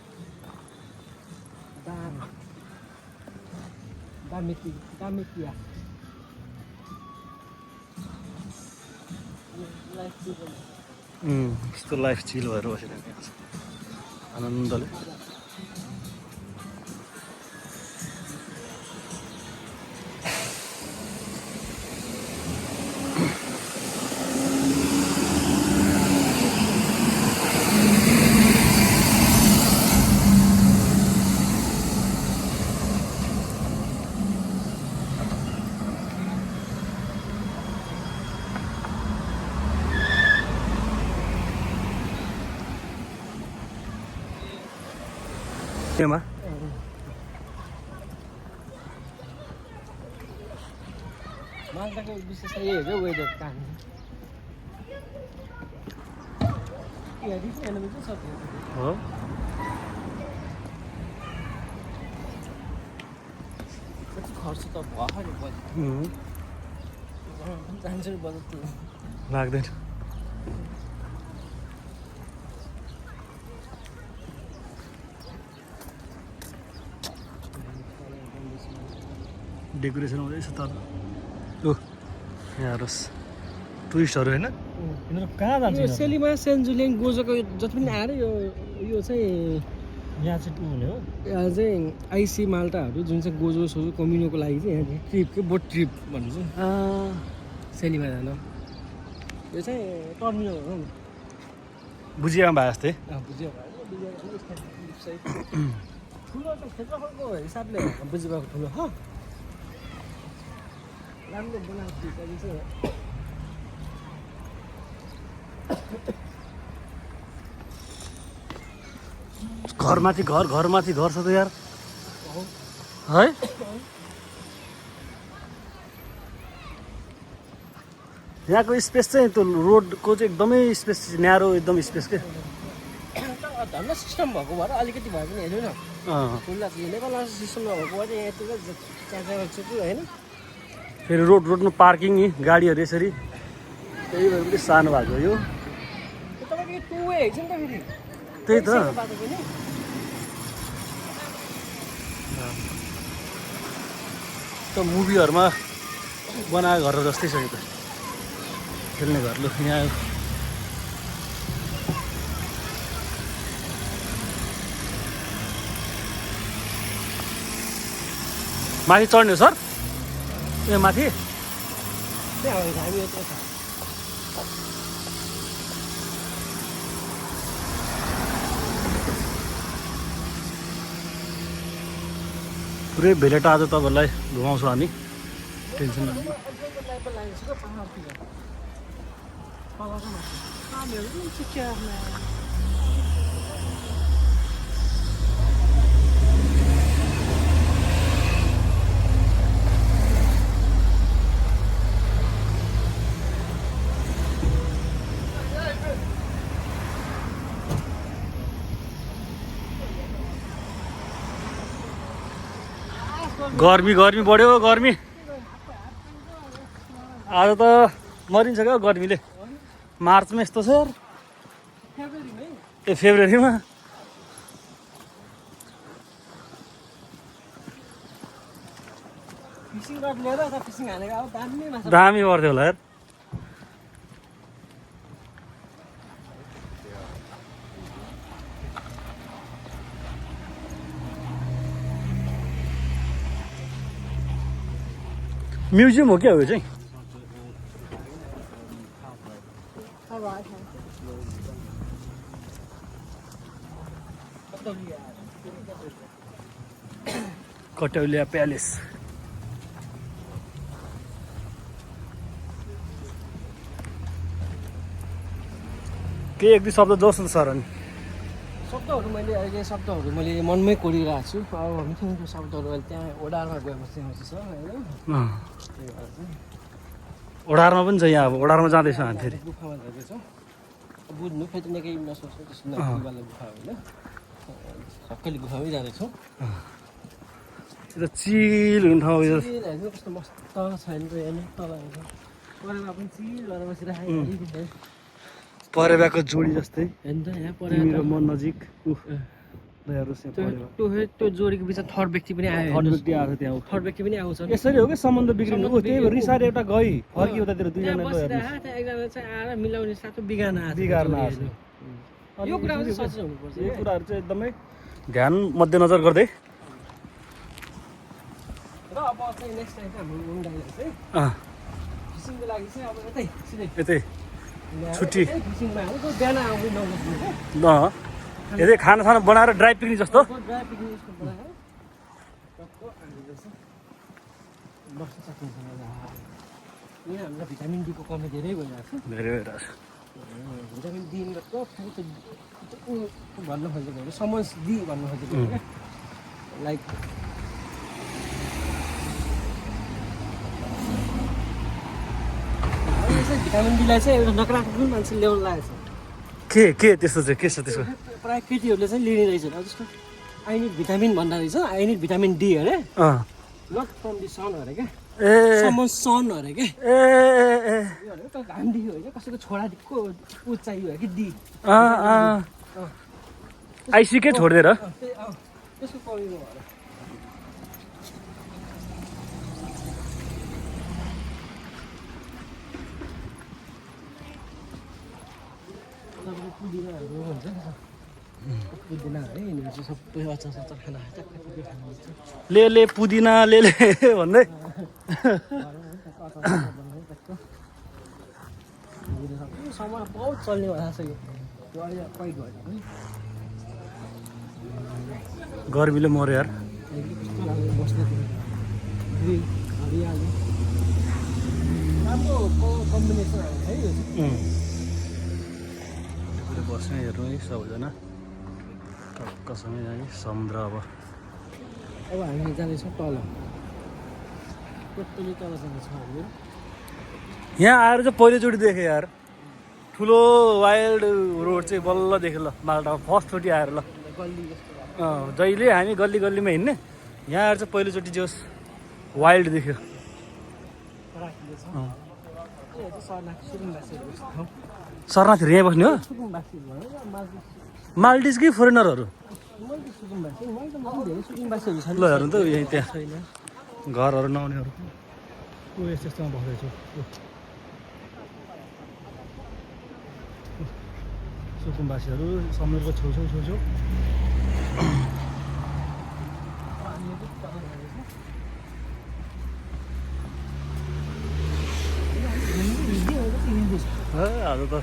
दामेकिया यस्तो लाइफ चिल भएर बसिरहेको छ आनन्दले केमा मालटाको विशेष यही हो क्या वेदर काम हो खर्च त भयो जान्छ नि बजेट लाग्दैन डेकोरेसन हुँदैछ तल ओ यहाँ हेरोस् टुरिस्टहरू होइन यिनीहरू कहाँ जान्छ यो सेलिमा सेन्ट जुलियन गोजोको जति पनि आएर यो चाहिँ यहाँ चाहिँ हुने हो यहाँ चाहिँ आइसी माल्टाहरू जुन चाहिँ गोजो सोजो कम्युनिको लागि चाहिँ यहाँ ट्रिप के बोट ट्रिप भन्नु चाहिँ सेलिमा जान यो चाहिँ टर्मिनल हो नि बुझिया भए जस्तै बुझ्यो ठुलो त क्षेत्रफलको हिसाबले बुझिरहेको ठुलो हो राम्रो बनाएको चाहिँ घरमाथि घर घरमाथि घर छ त यार है यहाँको स्पेस चाहिँ त्यो रोडको चाहिँ एकदमै स्पेस न्यारो एकदम स्पेस के धन्न सिस्टम भएको भएर अलिकति भए पनि हेर्नु न खुल्ला नेपाल सिस्टम नभएको भएर यहाँतिर चाचा होइन फेरि रोडमा पार्किङ गाडीहरू यसरी त्यही भएर पनि सानो भएको यो तपाईँको टु वे छ नि त फेरि त्यही त बाटो पनि त्यो मुभीहरूमा बनाएको घर जस्तै छ यो त खेल्ने घर लु यहाँ माथि चढ्ने हो सर ए माथि त्यहाँ हामी यता छ पुरै भेलेट आज तपाईँहरूलाई घुमाउँछौँ हामी टेन्सन गर्मी गर्मी बढ्यो गर्मी आज त मरिन्छ क्या गर्मीले मार्चमा यस्तो छ यार ए फेब्रुअरीमा फिसिङ रड लिएर यता फिसिङ हानेको अब दामी माछा दामी पर्थ्यो होला यार म्युजियम हो क्या हो यो चाहिँ कटौलिया प्यालेस के एक दुई शब्द जोस् न सर अनि शब्दहरू मैले अहिले मैले मनमै कोरिरहेको छु अब मिठो मिठो शब्दहरू अहिले त्यहाँ ओडारमा गएपछि आउँछ सर होइन त्यही भएर चाहिँ ओडारमा पनि छ यहाँ अब ओडारमा जाँदैछ हामी फेरि गुफामा जाँदैछौँ बुझ्नु फेरि त निकै नसोच्नु त्यस्तो नगुफाले गुफा होइन सबैले गुफामै जाँदैछौँ त्यो त चिल हुने ठाउँ यो हेर्नु कस्तो मस्त छैन त हेर्नु तल परेमा पनि चिल भएर बसिरहेको परेवाको जोडी जस्तै हेर्नु त यहाँ मेरो मन नजिक त्यो जोडीको बिचमा थर्ड व्यक्ति पनि आयो थर्ड व्यक्ति आएको थियो त्यहाँ थर्ड व्यक्ति पनि आउँछ यसरी हो कि सम्बन्ध बिग्रिनु त्यही भएर रिसाएर एउटा गई फर्की उतातिर दुईजना त्यहाँ एकजना चाहिँ आएर मिलाउने साथै बिगार्न आएको बिगार्न आएको यो कुरामा चाहिँ सचेत हुनुपर्छ यो कुराहरू चाहिँ एकदमै ध्यान मध्यनजर गर्दै र अब चाहिँ नेक्स्ट टाइम चाहिँ हाम्रो मुन्डालाई चाहिँ फिसिङको लागि चाहिँ अब यतै यतै छुट्टी फिसिङमा हाल्नु बिहान आउँदै नबस्नु यतै खानासाना बनाएर ड्राई पिकनिक जस्तो ड्राई पिकनिक जस्तो बनाएर टक्क बस्न सकिन्छ यहाँ हामीलाई भिटामिन डीको कमी धेरै भइरहेको छ धेरै भइरहेको छ भिटामिन डी भन्नु खोजेको हो समन्स डी भन्नु खोजेको हो क्या लाइक चाहिँ भिटामिन डीलाई चाहिँ एउटा नकारात्मक पनि मान्छे ल्याउन लागेको छ के त्यस्तो चाहिँ के छ त्यसको प्रायः केटीहरूले चाहिँ लिने रहेछ जस्तो आई निड भिटामिन भन्दा रहेछ आई निड भिटामिन डी अरे नट फ्रम दि सन अरे क्या समन सन अरे क्या यो घाम डी होइन कसैको छोराको ऊ चाहियो कि डी आइसीकै छोडिदिएर त्यसको कमीमा भएर पुदिनाहरू हुन्छ पुदिना है यिनीहरू चाहिँ सबै अचार सचार खाना ले पुदिना ले भन्दै समय बहुत चल्ने भएको छ यो अहिले कैद भयो गर्मीले मर्यो यार बस्ने हरियाली राम्रो कम्बिनेसन है यो बस्ने हेर्नु है सबैजना टक्कसँगै है समुद्र अब हामी जाँदैछौँ तल टोटली तल जाँदैछौँ हामी यहाँ आएर चाहिँ पहिलोचोटि देखेँ यार ठुलो वाइल्ड रोड चाहिँ बल्ल देखेँ ल मालटामा फर्स्टचोटि आएर ल गल्ली जस्तो जहिले हामी गल्ली गल्लीमा हिँड्ने यहाँ आएर चाहिँ पहिलोचोटि जोस् वाइल्ड देख्यो शरणार्थीहरू यहीँ बस्ने हो माल्डिज कि फोरेनरहरू ल हेर्नु त यहीँ त्यहाँ घरहरू नआउनेहरू यस्तोमा बस्दैछु सुकुम्बासीहरू समुद्रको छेउछेउ आज त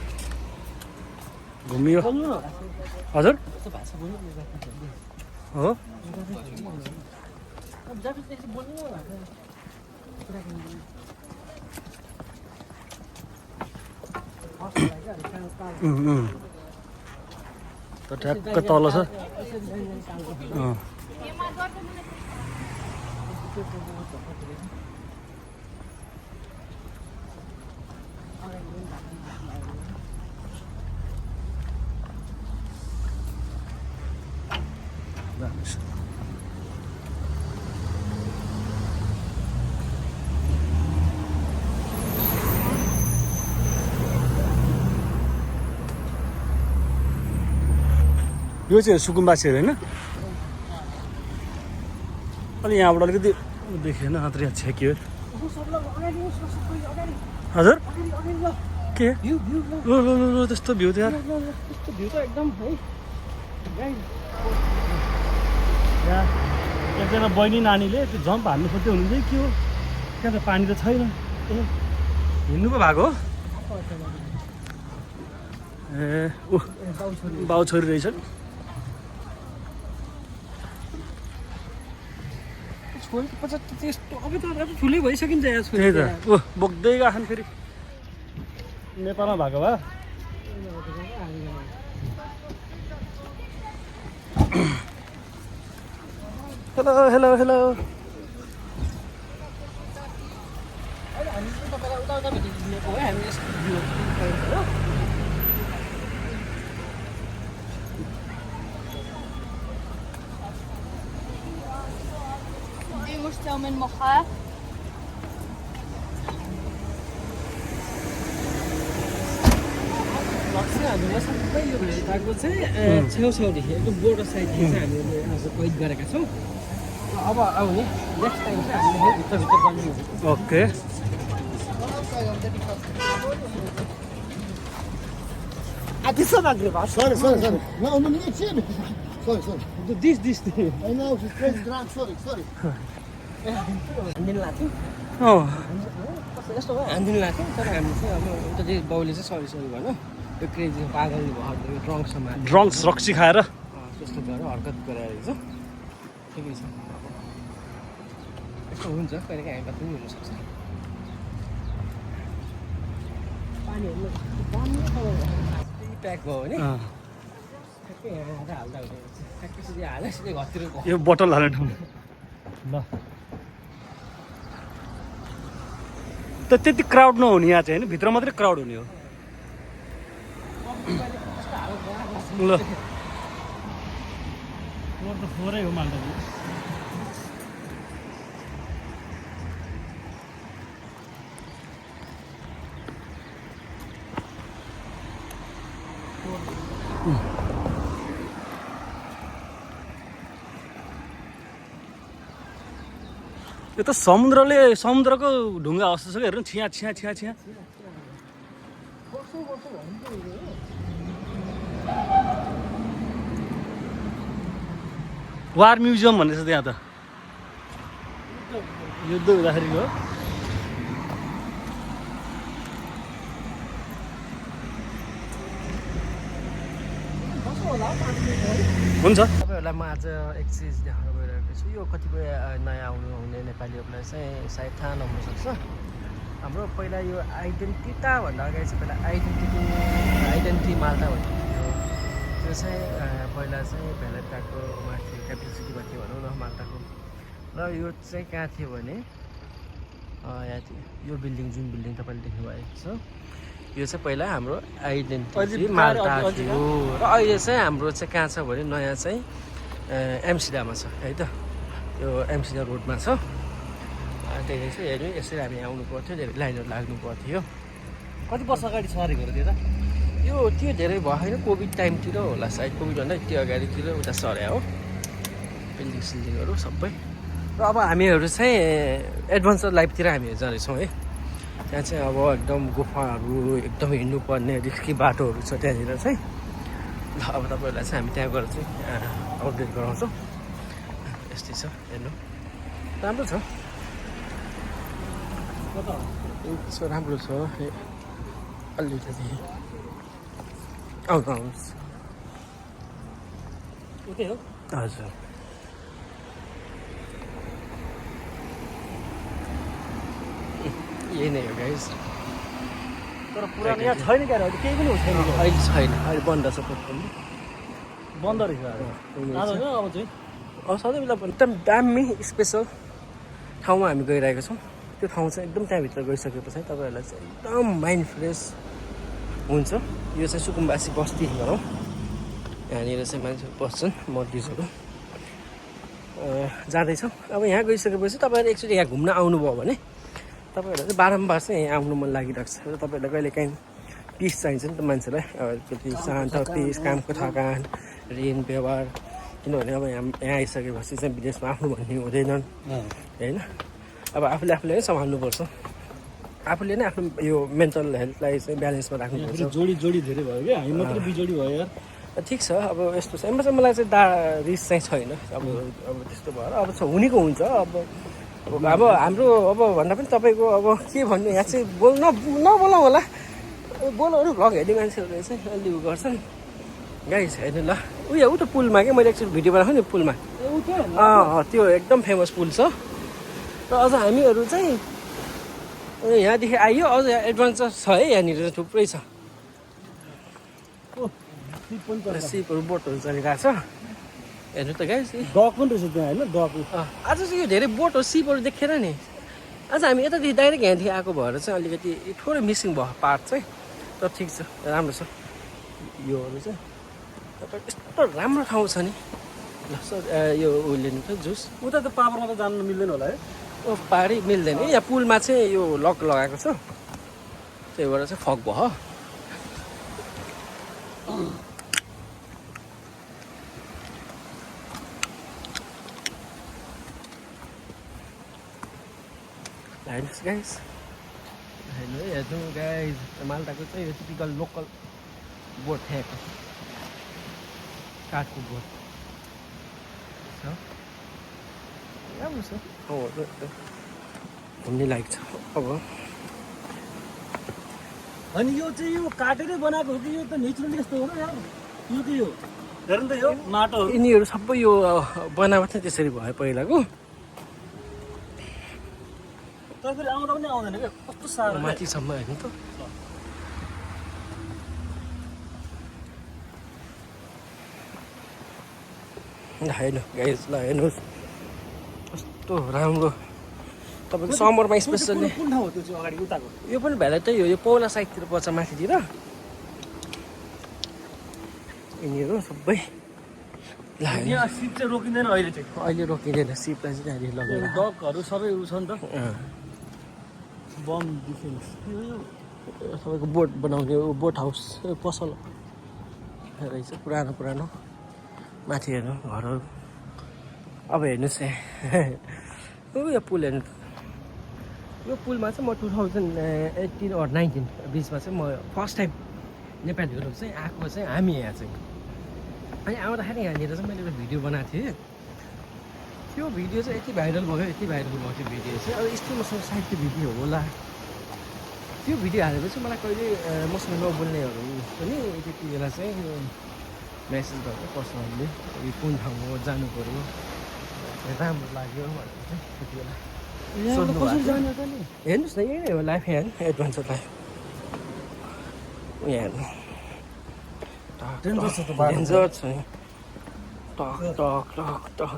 घुमियो हजुर हो त ठ्याक्क तल छ यो चाहिँ सुकुम्बासीहरू होइन अनि यहाँबाट अलिकति देखेन नत्र यहाँ छेक्यो हजुर के ल ल ल त्यस्तो भ्यू त यार एकजना बहिनी नानीले त्यो जम्प हान्नु खोज्दै हुनुहुन्छ के हो त्यहाँ त पानी त छैन हिँड्नु पो भएको ए ऊ बाउ छोरी रहेछन् त्यस्तो अब त ठुलै भइसकिन्छ यहाँ त्यही त ऊ बोक्दै गएछन् फेरि नेपालमा भएको भए hello hello hello Die moest wel met mocha. हामीलाई सबै यो भेटाएको चाहिँ छेउछाउदेखि एकदम बोर्डर साइडदेखि चाहिँ हामीले आज कैद गरेका छौँ अब आउने नेक्स्ट टाइम चाहिँ हामीले भित्रभित्र बनिन्छ okay Sorry. No, nie ciebie. Sorry. This I know she's crazy drunk. Sorry. हान्दिनु लाग्थ्यो यस्तो भयो हान्दिनु लाग्थ्यो तर हामी चाहिँ अब उता चाहिँ बाउले चाहिँ सरी भन्यो यो क्रेजी पागलले भयो यो ड्रङ्कसम्म ड्रङ्क्स रक्सी खाएर त्यस्तो गरेर हरकत गराएर रहेछ ठिकै छ यस्तो हुन्छ कहिले हामी पनि हुनसक्छ पानीहरू प्याक भयो भने ठ्याक्कै यहाँ हाल्दा हुँदैन ठ्याक्कै सिधै हाल्दा सिधै घरतिर यो बोतल हाल्ने ठाउँ ल त्यति क्राउड नहुने यहाँ चाहिँ होइन भित्र मात्रै क्राउड हुने हो ल त फोरै हो मालदा यो त समुद्रको ढुङ्गा जस्तो छ क्या हेर्नु छिया छिया छिया छिया वार म्युजियम भन्ने छ त्यहाँ त युद्ध हुँदाखेरिको हुन्छ तपाईँहरूलाई म आज एक चिज देखाउन गइरहेको छु यो कतिपय नयाँ आउनुहुने नेपालीहरूलाई चाहिँ सायद थाहा नहुनसक्छ हाम्रो पहिला यो आइडेन्टिटा भन्दा अगाडि चाहिँ पहिला आइडेन्टिटी माल्टा भन्ने थियो त्यो चाहिँ पहिला चाहिँ भेलेटाको माथि क्यापिटल सिटीमा थियो भनौँ न माल्टाको र यो चाहिँ कहाँ थियो भने यहाँ थियो यो बिल्डिङ जुन बिल्डिङ तपाईँले देख्नुभएको छ यो चाहिँ पहिला हाम्रो आइडेन्टिटी माल्टा थियो र अहिले चाहिँ हाम्रो चाहिँ कहाँ छ भने नयाँ चाहिँ एमसिडामा छ है त यो एमसिडा रोडमा छ त्यही चाहिँ हेर्नु यसरी हामी आउनु पर्थ्यो धेरै लाइनहरू लाग्नु पर्थ्यो कति वर्ष अगाडि छ अरे घर त्यो त यो त्यो धेरै भयो होइन कोभिड टाइमतिर होला सायद कोभिडभन्दा त्यो अगाडितिर उता सर्या हो बिल्डिङ सिल्डिङहरू सबै र अब हामीहरू चाहिँ एडभेन्चर लाइफतिर हामीहरू जाँदैछौँ है त्यहाँ चाहिँ अब एकदम गुफाहरू एकदम हिँड्नुपर्ने रिस्की बाटोहरू छ त्यहाँनिर चाहिँ ल अब तपाईँहरूलाई चाहिँ हामी त्यहाँ गएर चाहिँ अपडेट गराउँछौँ यस्तै छ हेर्नु राम्रो छ यसो राम्रो छ अलिकति आउनुहोस् उतै हो हजुर यही नै हो गाइस तर पुरानो यहाँ छैन क्या अहिले केही पनि छैन अहिले छैन अहिले बन्द छ पनि बन्द रहेछ आज अब चाहिँ सधैँ बेला एकदम दामी स्पेसल ठाउँमा हामी गइरहेको छौँ त्यो ठाउँ चाहिँ एकदम त्यहाँभित्र गइसके पछाडि तपाईँहरूलाई चाहिँ एकदम माइन्ड फ्रेस हुन्छ यो चाहिँ सुकुम्बासी बस्ती भनौँ यहाँनिर चाहिँ मान्छेहरू बस्छन् मजलिसहरू जाँदैछौँ अब यहाँ गइसकेपछि तपाईँहरू एकचोटि यहाँ घुम्न आउनुभयो भने तपाईँहरूलाई चाहिँ बारम्बार चाहिँ यहाँ आउनु मन लागिरहेको छ र तपाईँहरूलाई कहिले काहीँ पिस चाहिन्छ नि त मान्छेलाई अलिकति शान्त पिस कामको थकान ऋण व्यवहार किनभने अब यहाँ आइसकेपछि चाहिँ विदेशमा आफ्नो भन्ने हुँदैनन् होइन अब आफूले नै सम्हाल्नुपर्छ आफूले नै आफ्नो यो मेन्टल हेल्थलाई चाहिँ ब्यालेन्समा राख्नुपर्छ जोडी धेरै भयो क्या हामी मात्रै बिजोडी भयो यार ठिक छ अब यस्तो छ यसमा चाहिँ मलाई चाहिँ रिस चाहिँ छैन अब त्यस्तो भएर अब हुनेको हुन्छ अब हाम्रो अब भन्दा पनि तपाईँको अब के भन्नु यहाँ चाहिँ नबोलाउँ होला बोलाउनु भ्लग हेर्ने मान्छेहरूले चाहिँ अलि उ गर्छन् गाइस हेर्नु ल उयो ऊ त पुलमा क्या मैले एकचोटि भिडियो बनाएको नि पुलमा त्यो एकदम फेमस पुल छ र अझ हामीहरू चाहिँ यहाँदेखि आइयो अझ एडभेन्चर छ है यहाँनिर थुप्रै छ सिपहरू बोटहरू चलिरहेको छ हेर्नु त गाइस डक पनि रहेछ त्यहाँ होइन डक आज चाहिँ यो धेरै बोटहरू सिपहरू देखेर नि आज हामी यतादेखि डाइरेक्ट यहाँदेखि आएको भएर चाहिँ अलिकति थोरै मिसिङ भयो पार्ट चाहिँ तर ठिक छ राम्रो छ योहरू चाहिँ तपाईँ यस्तो राम्रो ठाउँ छ नि ल यो उहिले नि त जुस उता त पावरमा त जानु मिल्दैन होला है पाहाडै मिल्दैन यहाँ पुलमा चाहिँ यो लक लगाएको छ त्यही भएर चाहिँ फक भयो हेर्नुहोस् गाइस हेर्नु गाइस माल्टाको चाहिँ यो टिपिकल लोकल बोट ठ्याएको काठको बोट छ राम्रो छ घुम्ने लायक छ अब अनि यो चाहिँ यो काटेरै बनाएको हो कि यो त नेचुरली यस्तो हो यार यो त यो हेर्नु त यो माटोहरू यिनीहरू सबै यो बनावट चाहिँ त्यसरी भयो पहिलाको तर फेरि आउँदा पनि आउँदैन क्या कस्तो साह्रो माथिसम्म हेर्नु त हेर्नु गाइस ल हेर्नुहोस् कस्तो राम्रो तपाईँको समरमा स्पेसली कुन ठाउँ हो त्यो चाहिँ अगाडि उताको यो पनि भ्यालेटै हो यो पौला साइडतिर पर्छ माथितिर यिनीहरू सबै यहाँ सिप चाहिँ रोकिँदैन अहिले चाहिँ अहिले रोकिँदैन सिपलाई चाहिँ त्यहाँनिर लगेर डकहरू सबै उ छ नि त बम डिफेन्स तपाईँको बोट बनाउने बोट हाउस पसल रहेछ पुरानो पुरानो माथि हेर्नु घरहरू अब हेर्नुहोस् यो पुल हेर्नु यो पुलमा चाहिँ म 2018 or 19 बिचमा चाहिँ म फर्स्ट टाइम नेपालीहरू चाहिँ आएको चाहिँ हामी यहाँ चाहिँ अनि आउँदाखेरि यहाँनिर चाहिँ मैले एउटा भिडियो बनाएको थिएँ त्यो भिडियो चाहिँ यति भाइरल भयो त्यो भिडियो चाहिँ अब स्टिल मसँग सायद त्यो भिडियो होला त्यो भिडियो हालेपछि मलाई कहिले मसँग नबोल्नेहरू पनि त्यति बेला चाहिँ मेसेज गर्दै पर्सनल्ली यो कुन ठाउँ हो जानु पऱ्यो राम्रो लाग्यो भनेर चाहिँ त्यति बेला हेर्नुहोस् न यही नै हो लाइफ यहाँ एडभेन्चर लाइफ यहाँ हेर्नु डेन्जर छ नि टक टक टक टक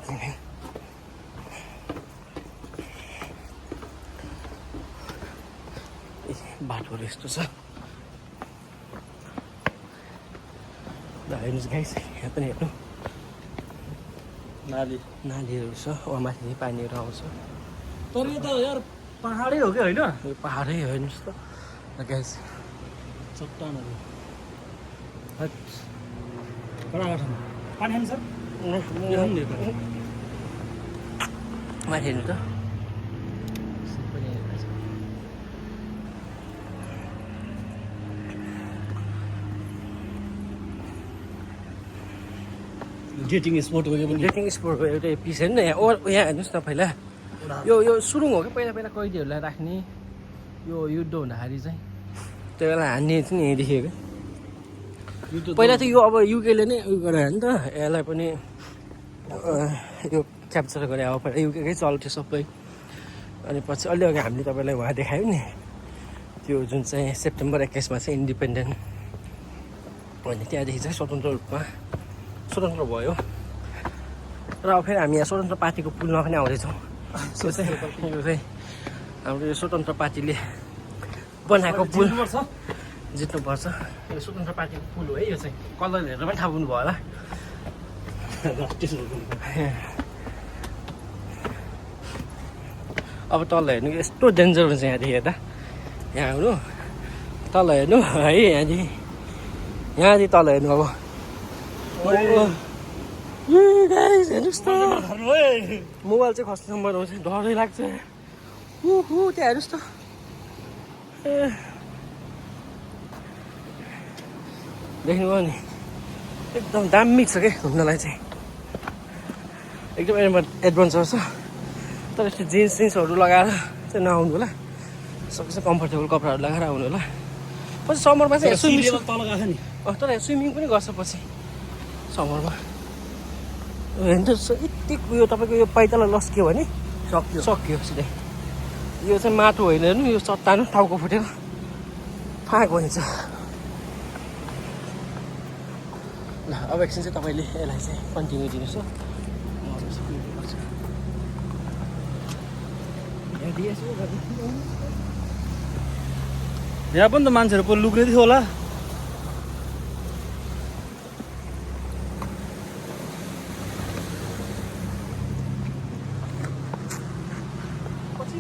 बाटोहरू यस्तो छ हेर्नुहोस् गाइस यहाँ पनि हेर्नु नालीहरू छ माथि पानीहरू आउँछ तर यो त यार पहाडै हो कि होइन यो पहाडै हो हेर्नुहोस् त गाइस चट्टानहरू पानी खानु सर माथि हेर्नु त डेटिङ स्पोर्टको डेटिङ स्पोर्टको एउटा पिस हेर्नु न यहाँ हेर्नुहोस् न पहिला यो सुरुङ हो कि पहिला कैदीहरूलाई राख्ने यो युद्ध हुँदाखेरि चाहिँ त्यो बेला हान्ने चाहिँ यहीँ देखेको पहिला त यो अब युकेले नै उयो गरेर नि त यसलाई पनि यो क्याप्चर गरे अब पहिला युकेकै चल्थ्यो सबै अनि पछि अलि अघि हामीले तपाईँलाई उहाँ देखायो नि त्यो जुन चाहिँ सेप्टेम्बर 21मा चाहिँ इन्डिपेन्डेन्ट भने त्यहाँदेखि चाहिँ स्वतन्त्र भयो र अब फेरि हामी यहाँ स्वतन्त्र पार्टीको पुलमा पनि आउँदैछौँ यो चाहिँ हाम्रो यो स्वतन्त्र पार्टीले बनाएको पुल जित्नुपर्छ यो स्वतन्त्र पार्टीको पुल हो है यो चाहिँ कलर हेरेर पनि थाहा पाउनु भयो होला अब तल हेर्नु यस्तो डेन्जर हुन्छ यहाँदेखि हेर्दा यहाँ आउनु तल हेर्नु है यहाँदेखि तल हेर्नु अब हेर्नुहोस् त मोबाइल चाहिँ खस्ने नम्बर आउँछ डरै लाग्छ त्यहाँ हेर्नुहोस् त देख्नुभयो नि एकदम दामी छ क्या घुम्नलाई चाहिँ एकदम एडभेन्चर छ तर यस्तो जिन्सहरू लगाएर चाहिँ नआउनु होला सकेसम्म कम्फर्टेबल कपडाहरू लगाएर आउनु होला पछि समरमा चाहिँ तर स्विमिङ पनि गर्छ पछि समरमा हेर्नुहोस् यति उयो तपाईँको यो पाइताला लस्क्यो भने सक्यो सिधै यो चाहिँ माटो होइन हेर्नु यो चट्टान टाउको फुटेर फाँक भइन्छ ल अब एकछिन चाहिँ तपाईँले यसलाई चाहिँ कन्टिन्यू दिनुहोस् हो यहाँ पनि त मान्छेहरू पो लुक्ने थियो होला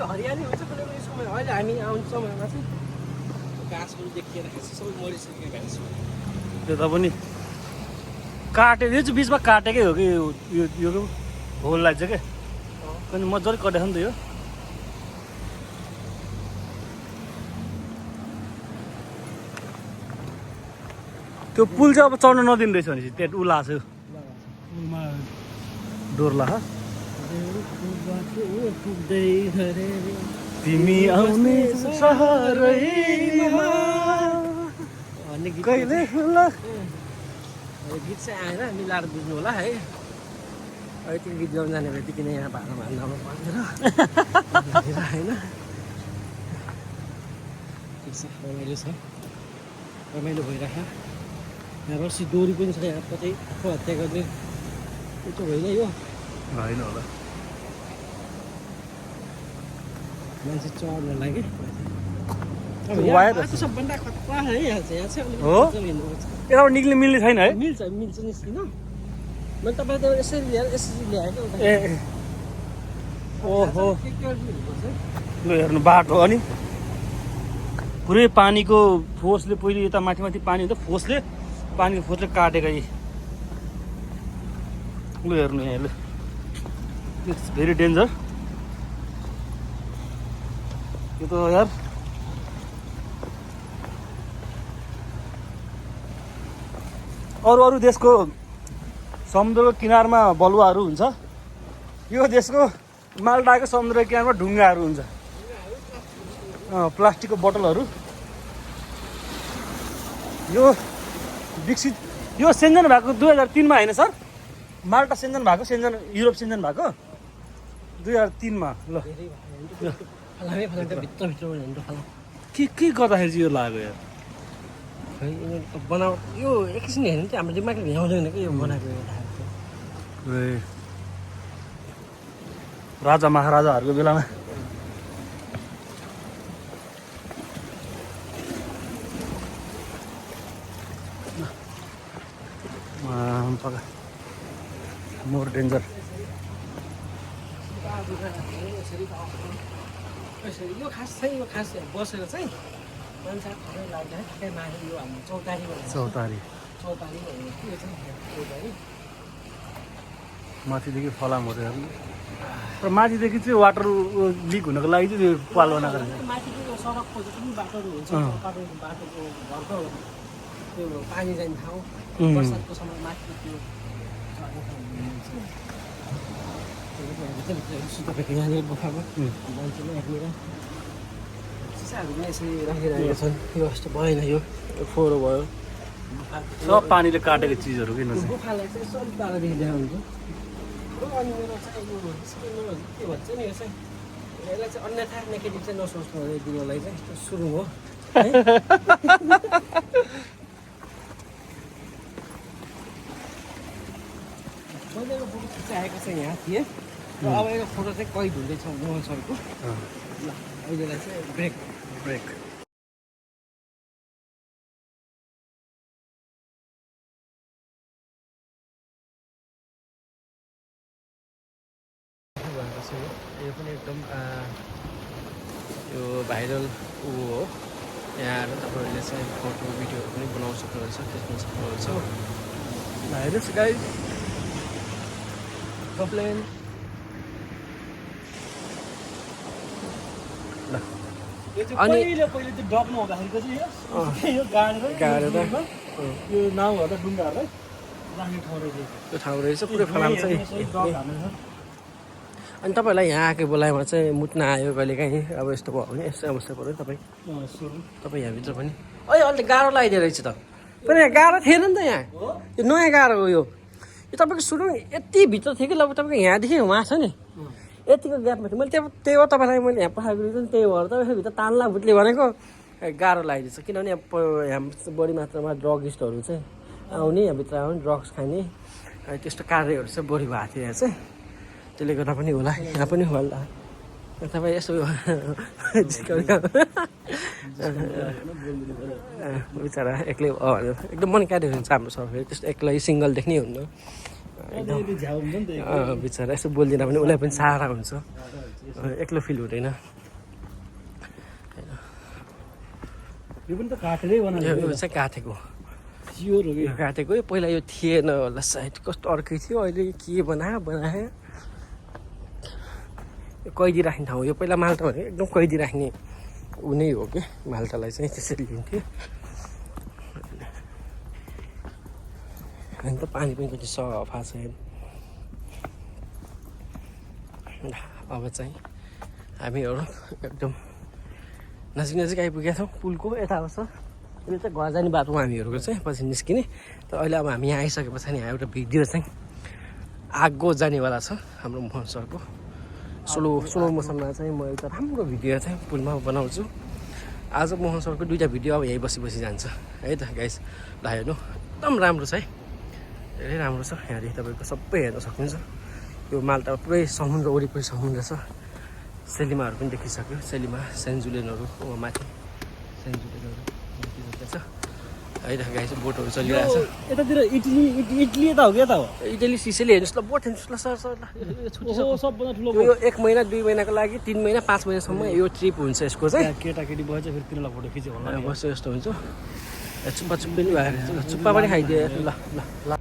हरियाली हुन्छ कुनै कुनै समय अहिले हामी आउने समयमा चाहिँ घाँसहरू देखिएर सबै मरिसकेको घाँस त्यो त पनि काटे यो चाहिँ बिचमा काटेकै हो कि यो होल लाग्छ क्या अनि मजाले कटेको नि त यो त्यो पुल चाहिँ अब चढ्न नदिनु रहेछ भनेपछि त्यहाँ उला छ पुलमा डोर्ला तिमी आउने कहिले गीत चाहिँ आएर मिलाएर बुझ्नु होला है अहिले त्यो गीत गाउनु जाने बित्तिकै नै यहाँ भाडा भान्दामा पर्दैन होइन ठिक छ रमाइलो छ रमाइलो भइरहेको यहाँ रसी डोरी पनि छ यहाँ कतै आत्महत्या गर्ने त्यो होइन यो होइन होला मान्छे चढ्नलाई कि वायर सबभन्दा खतरा है यहाँ चाहिँ हो? अलिक हिँड्नुपर्छ यताबाट निक्लिनु मिल्ने छैन है मिल्छ निस्किन मैले तपाईँ त यसरी ल्याएको ए ओहो लु हेर्नु बाटो अनि पुरै पानीको फोर्सले पहिले यता माथि माथि पानी हुन्छ पानीको फोर्सले काटेको यी लु हेर्नु यहाँ लु इट्स भेरी डेन्जर यो त यार अरू देशको समुद्रको किनारमा बलुवाहरू हुन्छ यो देशको मालडाको समुद्रको किनारमा ढुङ्गाहरू हुन्छ प्लास्टिकको बोतलहरू यो विकसित यो सेन्जन भएको 2003 मा होइन सर माल्टा सेन्जन भएको युरोप सेन्जन भएको 2003 मा ल भित्रभित्र के गर्दाखेरि चाहिँ यो लाग्यो यार बनाउ यो एकैछिन हेर्नु चाहिँ हाम्रो दिमागले भ्याउँदैन कि यो बनाएको ए राजा महाराजाहरूको बेलामा मोर डेन्जर यो खास बसेर चाहिँ मान्छे खरै लाग्दा ठिकै माथि यो हाम्रो चौतारी चौतारी के छ चौतारी माथिदेखि फलामहरू हेर्नु र माथिदेखि चाहिँ वाटर लिक हुनको लागि चाहिँ त्यो पाल बनाएको रहेछ माथिको यो सडकको जुन बाटोहरू हुन्छ बाटोको घरको त्यो पानी जाने ठाउँ बर्सातको समय माथि त्यो तपाईँको यहाँनिर गुफामा मान्छेले यहाँनिर सिसाहरूमा यसरी राखिरहेका छन् यो यस्तो भएन यो फोहोर भयो सब पानीले काटेको चिजहरू किन चाहिँ गुफालाई चाहिँ यसो अलिक टाढादेखि देखाउँछ अनि मेरो चाहिँ यो के भन्छ नि यो चाहिँ यसलाई चाहिँ अन्यथा नेगेटिभ चाहिँ नसोच्नु अरे दिनलाई चाहिँ यस्तो सुरु हो मैले यो फोटो खिचाएको चाहिँ यहाँ थिएँ र अब यो फोटो चाहिँ कैद हुँदैछ मोहन सरको ल अहिलेलाई चाहिँ ब्रेक यो पनि एकदम यो भाइरल ऊ हो यहाँ आएर तपाईँहरूले चाहिँ फोटो भिडियोहरू पनि बनाउन सक्नुहुन्छ खिच्न सक्नुहुन्छ भाइरस गाइड कम्प्लेन अनि पहिले त्यो डक्नु हुँदाखेरिको चाहिँ यो गाडेर यो नाउहरूलाई डुङ्गाहरूलाई राख्ने ठाउँ रहेछ त्यो ठाउँ रहेछ पुरै फलाम चाहिँ अनि तपाईँहरूलाई यहाँ आएको बेलामा चाहिँ मुट्न आयो कहिलेकाहीँ अब यस्तो भयो भने यस्तो समस्या पऱ्यो तपाईँ यहाँभित्र पनि अहिले गाह्रो लगाइदियो रहेछ त पनि यहाँ गाह्रो थिएन नि त यहाँ यो नयाँ गाह्रो हो यो तपाईँको सुरुङ यति भित्र थियो कि ल तपाईँको यहाँदेखि वहाँ छ नि यतिको ग्यापमा थियो मैले त्यही हो तपाईँलाई मैले यहाँ पठाएको त्यही भएर तपाईँ भित्र तान्ला भुत्ले भनेको गाह्रो लगाइदिएछ किनभने यहाँ बढी मात्रामा ड्रगिस्टहरू चाहिँ आउने यहाँभित्र आउने ड्रग्स खाने त्यस्तो कार्यहरू चाहिँ बढी भएको थियो यहाँ चाहिँ त्यसले गर्दा पनि होला यहाँ पनि होला तपाईँ यसो बिचरा एक्लै एकदम मन काटेको हुन्छ हाम्रो सरले त्यस्तो एक्लै सिङ्गल देख्ने हुन्न एकदम बिचरा यसो बोलिदिँदा पनि उसलाई पनि सहारा हुन्छ एक्लो फिल हुँदैन यो पनि त काटेरै बनाएको यो चाहिँ काटेको यो काटेको पहिला यो थिएन होला सायद कस्तो अर्कै थियो अहिले के बनायो कैदी राख्ने ठाउँ यो पहिला माल्टा भनेको एकदम कैदी राख्ने ऊ नै हो कि माल्टालाई चाहिँ त्यसरी लिन्थ्यो अनि त पानी पनि कति सफा छ अब चाहिँ हामीहरू एकदम नजिक आइपुगेका छौँ पुलको यता आउँछ यो चाहिँ घर जाने बाटोमा हामीहरूको चाहिँ पछि निस्किने तर अहिले अब हामी यहाँ आइसके पछाडि यहाँ एउटा भिडियो चाहिँ आगो जानेवाला छ हाम्रो मोहन सरको स्लो मोसनमा चाहिँ म एउटा राम्रो भिडियो चाहिँ पुलमा बनाउँछु आज मोहन सरको 2टा भिडियो अब यहीँ बसी जान्छ है त गाइस ल हेर्नु एकदम राम्रो छ है धेरै राम्रो छ यहाँदेखि तपाईँको सबै हेर्न सक्नुहुन्छ यो माल्टा पुरै समुद्र वरिपरि समुद्र छ सेलिमाहरू पनि देखिसक्यो सेलिमा सेन्ट जुलियनहरू माथि सेन्ट जुलियनहरू देखिसकेको छ अहिले गाइस बोटहरू चलिरहेको छ यतातिर इटली यता हो कि यता हो इटली सिसेली हेर्नुहोस् ल बोट हेर्नुहोस् ल सर ल छुट्टी सबभन्दा ठुलो यो 1 महिना 2 महिनाको लागि 3 महिना 5 महिनासम्म यो ट्रिप हुन्छ यसको चाहिँ केटाकेटी भयो चाहिँ फेरि तिनीहरूलाई फोटो खिच्यो होला बस्छ यस्तो हुन्छ चुप्पा चुप्पी पनि भएर चुप्पा पनि खाइदियो ल ल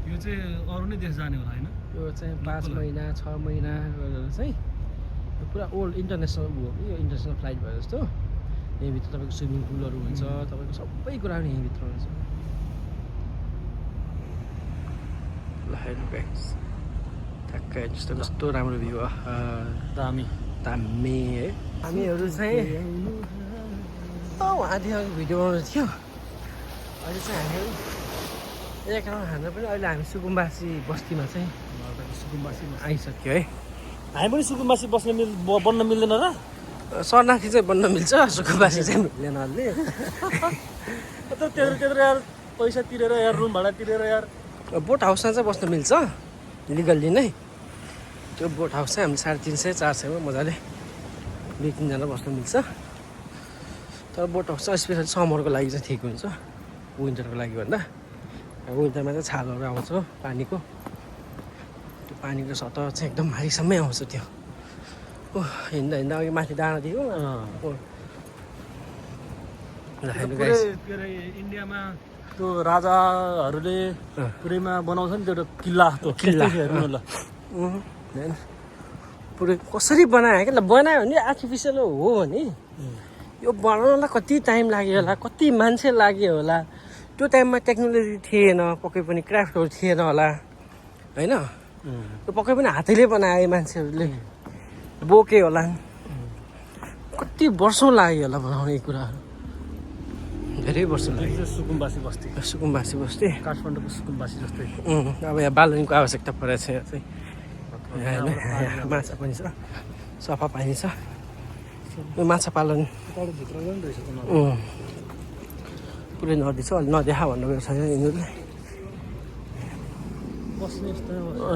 यो चाहिँ अरू नै देश जाने होला होइन यो चाहिँ 5 महिना 6 महिना गरेर चाहिँ यो पुरा ओल्ड इन्टरनेसनल हो कि यो इन्टरनेसनल फ्लाइट भयो जस्तो यहीँभित्र तपाईँको स्विमिङ पुलहरू हुन्छ तपाईँको सबै कुराहरू यहीँभित्र हुन्छ ल हेर्नु गाइस ठ्याक्कै जस्तो कस्तो राम्रो भ्यू दामी दामी है हामीहरू चाहिँ उहाँदेखि भिडियो बनाउनु थियो अहिले चाहिँ हामीहरू एक राउन्ड हान्दा पनि अहिले हामी सुकुम्बासी बस्तीमा चाहिँ सुकुम्बासीमा आइसक्यो है हामी पनि सुकुम्बासी बन्न मिल्दैन र शरणार्थी चाहिँ बन्न मिल्छ सुकुम्बासी चाहिँ मिल्दैन अलि त्यत्रो यार पैसा तिरेर यार रुम भाडा तिरेर यार बोट हाउसमा चाहिँ बस्न मिल्छ लिगल्ली नै त्यो बोट हाउस चाहिँ हामी 350 400मा मजाले 2-3 जना बस्न मिल्छ तर बोट हाउस चाहिँ स्पेसली समरको लागि चाहिँ ठिक हुन्छ विन्टरको लागि भन्दा विन्टरमा चाहिँ छालहरू आउँछ पानीको त्यो पानीको सतह चाहिँ एकदम माथिसम्मै आउँछ त्यो हिँड्दा हिँड्दा अघि माथि डाँडा दियो के अरे इन्डियामा त्यो राजाहरूले पुरैमा बनाउँछ नि त्यो एउटा किल्ला त्यो किल्ला हेर्नु ल पुरै कसरी बनायो क्या बनायो भने आर्टिफिसियल हो भने यो बनाउनलाई कति टाइम लाग्यो होला कति मान्छे लाग्यो होला त्यो टाइममा टेक्नोलोजी थिएन पक्कै पनि क्राफ्टहरू थिएन होला होइन त्यो पक्कै पनि हातैले बनाए मान्छेहरूले बोके होला कति वर्षौँ लाग्यो होला बनाउने कुराहरू धेरै वर्ष लाग्यो सुकुम्बासी बस्ती काठमाडौँको सुकुम्बासी जस्तै अब यहाँ बालनको आवश्यकता परेको छ यहाँ चाहिँ यहाँ माछा पनि छ सफा पानी छ यो माछा पालन पुरै नदी छ अलि नदेखा भन्नुभएको छैन यिनीहरूले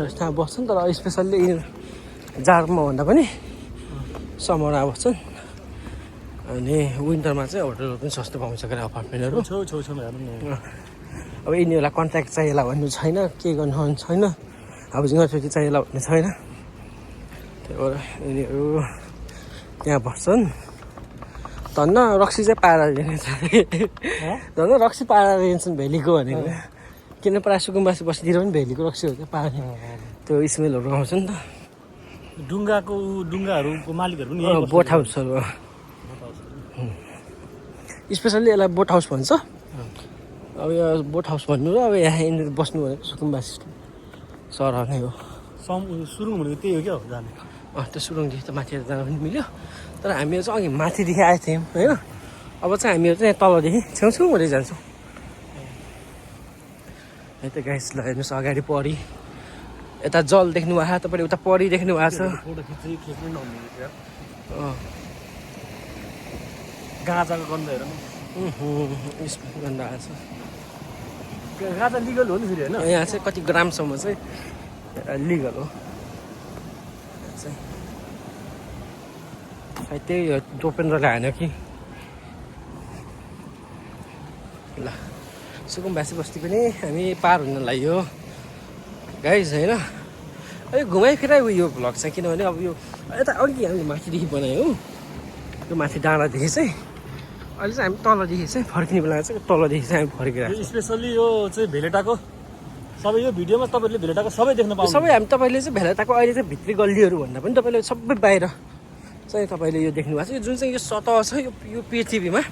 यस्तो बस्छन् तर स्पेसल्ली जाडोमा भन्दा पनि समरमा बस्छन् अनि विन्टरमा चाहिँ होटलहरू पनि सस्तो पाउँछ क्या अपार्टमेन्टहरू छेउछेउमा हेर्नु अब यिनीहरूलाई कन्ट्याक्ट चाहिएला भन्नु छैन के गर्नु छैन हाउसिङ अथोरिटी चाहिएला भन्ने छैन त्यही भएर यिनीहरू त्यहाँ बस्छन् धन्न रक्सी चाहिँ पारा दिन्छ धन्न रक्सी पारा दिन्छन् भेलीको भनेको किन प्रायः सुकुम्बासी बस्तीतिर पनि भेलीको रक्सी हो क्या पानी त्यो स्मेलहरू आउँछ नि त डुङ्गाहरूको मालिकहरू पनि बोट हाउसहरू स्पेसल्ली यसलाई बोट हाउस भन्छ अब यो बोट हाउस भन्नु र अब यहाँ यहाँनिर बस्नु भनेको सुकुम्बासी सहर नै हो सुरुङ भनेको त्यही हो क्या हो जाने त्यो सुरुङदेखि त माथि जान पनि मिल्यो तर हामीहरू चाहिँ अघि माथिदेखि आएको थियौँ होइन अब चाहिँ हामीहरू चाहिँ तलदेखि छेउछेउ हुँदै जान्छौँ यता गाइस ल हेर्नुहोस् अगाडि परी यता जल देख्नु भएको तपाईँले उता परी देख्नु भएको छ गाजाको गन्ध हेर गन्ध आएको छ गाजा लिगल हो नि फेरि होइन यहाँ चाहिँ कति ग्रामसम्म चाहिँ लिगल हो सायद त्यही दोपेन्द्रले हान्यो कि ल सुकुम्बासी बस्ती पनि हामी पार हुन लाग्यो गाइस होइन अलिक घुमाइफिराइ यो भ्लग चाहिँ किनभने अब यो यता अघि हामीले माथिदेखि बनायौँ यो माथि डाँडादेखि चाहिँ अहिले चाहिँ हामी तलदेखि चाहिँ फर्किने बेला चाहिँ तलदेखि चाहिँ हामी फर्किरहेको छौँ स्पेसल्ली यो चाहिँ भेलेटाको सबै यो भिडियोमा तपाईँले भेलेटाको सबै देख्न पाउनु सबै हामी तपाईँले चाहिँ भेलेटाको अहिले चाहिँ भित्री गल्लीहरू भन्दा पनि तपाईँले सबै बाहिर चाहिँ तपाईँले यो देख्नु भएको छ यो जुन चाहिँ यो सतह छ यो पृथ्वीमा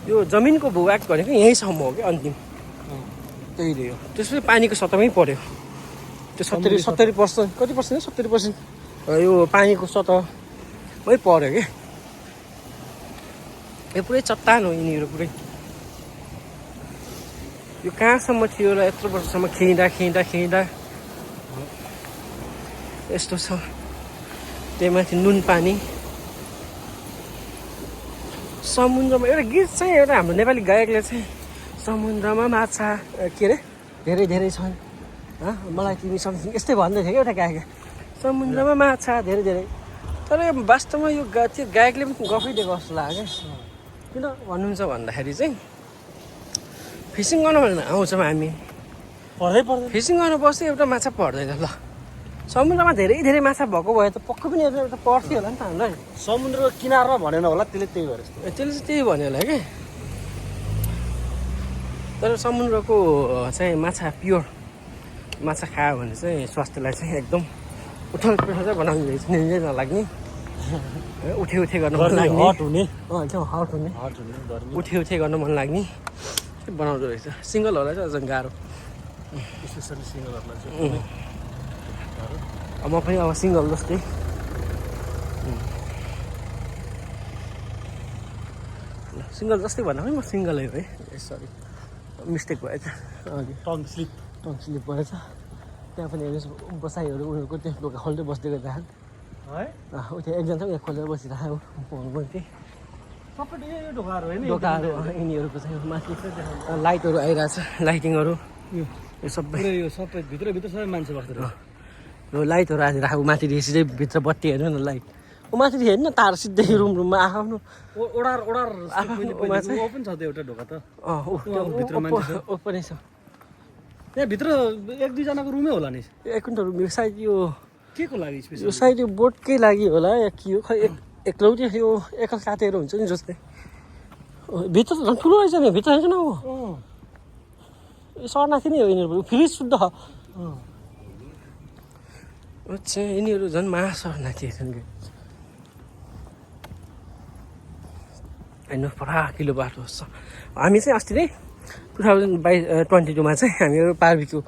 यो जमिनको भूभाग भनेको यहीँसम्म हो कि अन्तिम त्यहीले हो त्यसपछि पानीको सतहमै पऱ्यो त्यो 70% कति पर्सेन्ट 70% यो पानीको सतहमै पऱ्यो कि यो पुरै चट्टान हो यिनीहरू पुरै यो कहाँसम्म थियो र यत्रो वर्षसम्म खिँदा यस्तो छ त्यही माथि नुन पानी समुद्रमा एउटा गीत चाहिँ एउटा हाम्रो नेपाली गायकले चाहिँ समुद्रमा माछा के अरे धेरै धेरै छन् मलाई तिमी समथिङ यस्तै भन्दै थियो क्या एउटा गायकले समुद्रमा माछा धेरै धेरै तर यो वास्तवमा यो त्यो गायकले पनि गफै दिएको जस्तो लाग्यो किन भन्नुहुन्छ भन्दाखेरि चाहिँ फिसिङ गर्नु भनेर आउँछौँ हामी पर्दै फिसिङ गर्नु बस्यो एउटा माछा पर्दैन ल समुद्रमा धेरै धेरै माछा भएको भए त पक्कै पनि एउटा पर्थ्यो होला नि त हामीलाई समुद्रको किनारमा भनेन होला त्यसले त्यही गरेछ त्यसले चाहिँ त्यही भन्यो होला क्या तर समुद्रको चाहिँ माछा प्योर माछा खायो भने चाहिँ स्वास्थ्यलाई चाहिँ एकदम उठल पुठल चाहिँ बनाउने रहेछ निकै नलाग्ने उठे गर्न मन लाग्ने हट हुने एकदम हट हुने गर्मी उठे गर्न मन लाग्ने बनाउँदो रहेछ सिङ्गलहरूलाई चाहिँ अझ गाह्रो स्पेसली सिङ्गलहरूलाई चाहिँ म पनि अब सिङ्गल जस्तै सिङ्गल जस्तै भन्दा पनि म सिङ्गलै हो है सरी मिस्टेक भएछ अघि टङ स्लिप भएछ त्यहाँ पनि हेर्नुहोस् बसाइहरू उनीहरूको त्यो ढोका खोल्दै बस्दै गर्दा है त्यहाँ एकजना चाहिँ यहाँ खोलेर बसिरहेको थिएँ सबै यो ढोकाहरू होइन ढोकाहरू यिनीहरूको चाहिँ माथि लाइटहरू आइरहेछ लाइटिङहरू यो सबै यो सबै भित्र सबै मान्छे बस्दै रहेछ यो लाइटहरू आज राखेको माथि सिधै भित्र बत्ती हेर्नु न लाइट माथि हेर्नु न तार सिधै रुममा आफ्नो ओडार चाहिँ ओपन छ त्यो एउटा ढोका त भित्र मान्छे ओपनै छ त्यहाँ भित्र एक दुईजनाको रुमै होला नि एक मिनट रुम सायद यो के को लागि स्पेसल यो सायद यो बोटकै लागि होला या के हो खै एक्लौटी यो एकल काटेर हुन्छ नि जस्तै भित्र त झन् ठुलो रहेछ नि भित्र हेर्छ न शरणार्थी नै हो यिनीहरू फ्रिज शुद्ध अच्छा यिनीहरू झन् महाशरणार्थी छन् कि हेर्नु फराकिलो बाटो छ हामी चाहिँ अस्ति नै 2022मा चाहिँ हामीहरू बारबिक्यू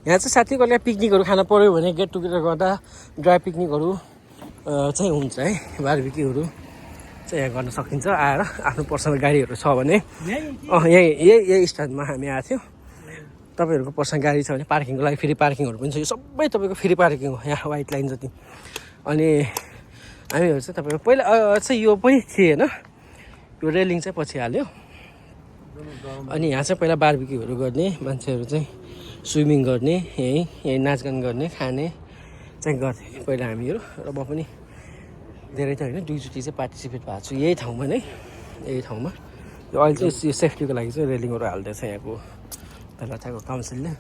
यहाँ चाहिँ साथीहरूले पिकनिकहरू खान पऱ्यो भने गेट टुगेदर गर्दा ड्राई पिकनिकहरू चाहिँ हुन्छ है बारबिक्यूहरू चाहिँ यहाँ गर्न सकिन्छ आएर आफ्नो पर्सनल गाडीहरू छ भने यही स्ट्यान्डमा हामी आएको थियौँ तपाईँहरूको पर्सनल गाडी छ भने पार्किङको लागि फ्री पार्किङहरू पनि छ यो सबै तपाईँको फ्री पार्किङ हो यहाँ व्हाइट लाइन जति अनि हामीहरू चाहिँ तपाईँको पहिला चाहिँ यो पनि थिएन यो रेलिङ चाहिँ पछि हाल्यो अनि यहाँ चाहिँ पहिला बारबिक्यूहरू गर्ने मान्छेहरू चाहिँ स्विमिङ गर्ने यहीँ नाचगान गर्ने खाने चाहिँ गर्थ्यो पहिला हामीहरू र म पनि धेरै त होइन दुईचोटि चाहिँ पार्टिसिपेट भएको छु यही ठाउँमा नै यही ठाउँमा यो अहिले चाहिँ सेफ्टीको लागि चाहिँ रेलिङहरू हाल्दैछ यहाँको तलठाको काउन्सिलले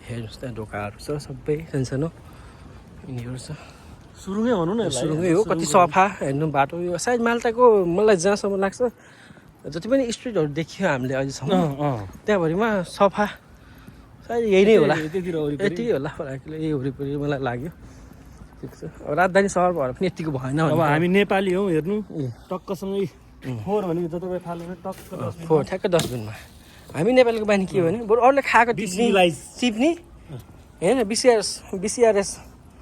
हेर्नुहोस् त्यहाँ ढोकाहरू छ सबै सानो यिनीहरू छ सुरुङै भनौँ न सुरुङै हो कति सफा हेर्नु बाटो यो सायद माल्टाको मलाई जहाँसम्म लाग्छ जति पनि स्ट्रिटहरू देखियो हामीले अहिलेसम्म त्यहाँभरिमा सफा सायद यही नै होला यति होला यही वरिपरि मलाई लाग्यो ठिक छ अब राजधानी सहर भएर पनि यतिको भएन अब हामी नेपाली हौ हेर्नु टक्कसँगै फोहोर भनेको त तपाईँ फाल्नु टक्क फोहोर ठ्याक्क डस्टबिनमा हामी नेपालीको बानी के हो भने बरु अरूले खाएको टिप्ने होइन बिसिआरएस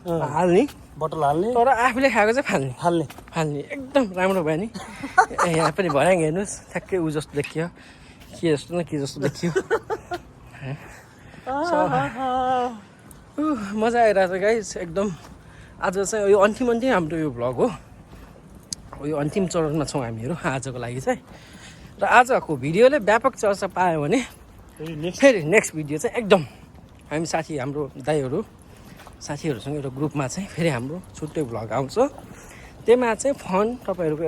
हाल्ने बोतल हाल्ने तर आफूले खाएको चाहिँ फाल्ने एकदम राम्रो बानी यहाँ पनि भर्याङ हेर्नुहोस् ठ्याक्कै ऊ जस्तो देखियो के जस्तो देखियो मजा आइरहेछ गाइस एकदम आज चाहिँ यो अन्तिम हाम्रो यो भ्लग हो यो अन्तिम चरणमा छौँ हामीहरू आजको लागि चाहिँ र आजको भिडियोले व्यापक चर्चा पायो भने फेरि नेक्स्ट भिडियो चाहिँ एकदम हामी हाम्रो साथीहरूसँग एउटा ग्रुपमा चाहिँ फेरि हाम्रो छुट्टै भ्लग आउँछ त्यसमा चाहिँ फन तपाईँहरूको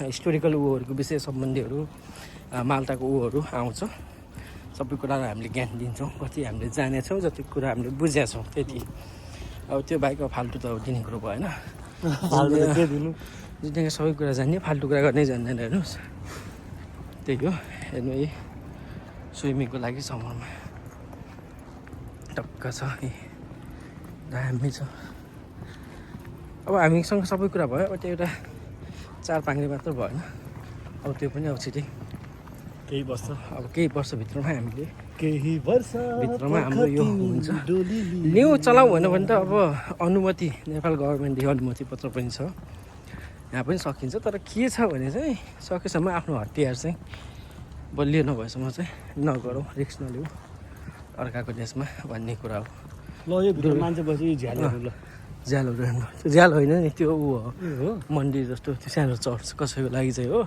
हिस्टोरिकल ऊहरूको विषय सम्बन्धीहरू माल्टाको ऊहरू आउँछ सबै कुराहरू हामीले ज्ञान दिन्छौँ कति हामीले जानेछौँ जति कुरा हामीले बुझेका छौँ त्यति अब त्यो बाहेक फाल्टु त अब दिने कुरो भएन जिन्दगी सबै कुरा जान्ने फाल्टु कुरा गर्नै जान्दैन हेर्नुहोस् त्यही हो हेर्नु यही स्विमिङको लागि समरमा टक्क छ दामी छ अब हामीसँग सबै कुरा भयो अब त्यो एउटा चार पाङ्ग्रे मात्र भएन अब त्यो पनि अब छिटै केही वर्षभित्रमा हामीले भित्रमा हाम्रो यो हुन्छ न्यू चलाउँ भने त अब अनुमति नेपाल गभर्मेन्टदेखि अनुमति पत्र पनि छ यहाँ पनि सकिन्छ तर के छ भने चाहिँ सकेसम्म आफ्नो हतियार चाहिँ बलियो नभएसम्म चाहिँ नगरौँ रिस्क नलिउँ अर्काको देशमा भन्ने कुरा हो ल यो भित्र मान्छे बसी झ्यालहरू झ्यालहरू हेर्नु त्यो झ्याल होइन नि त्यो ऊ हो मन्दिर जस्तो त्यो सानो चर्च कसैको लागि चाहिँ हो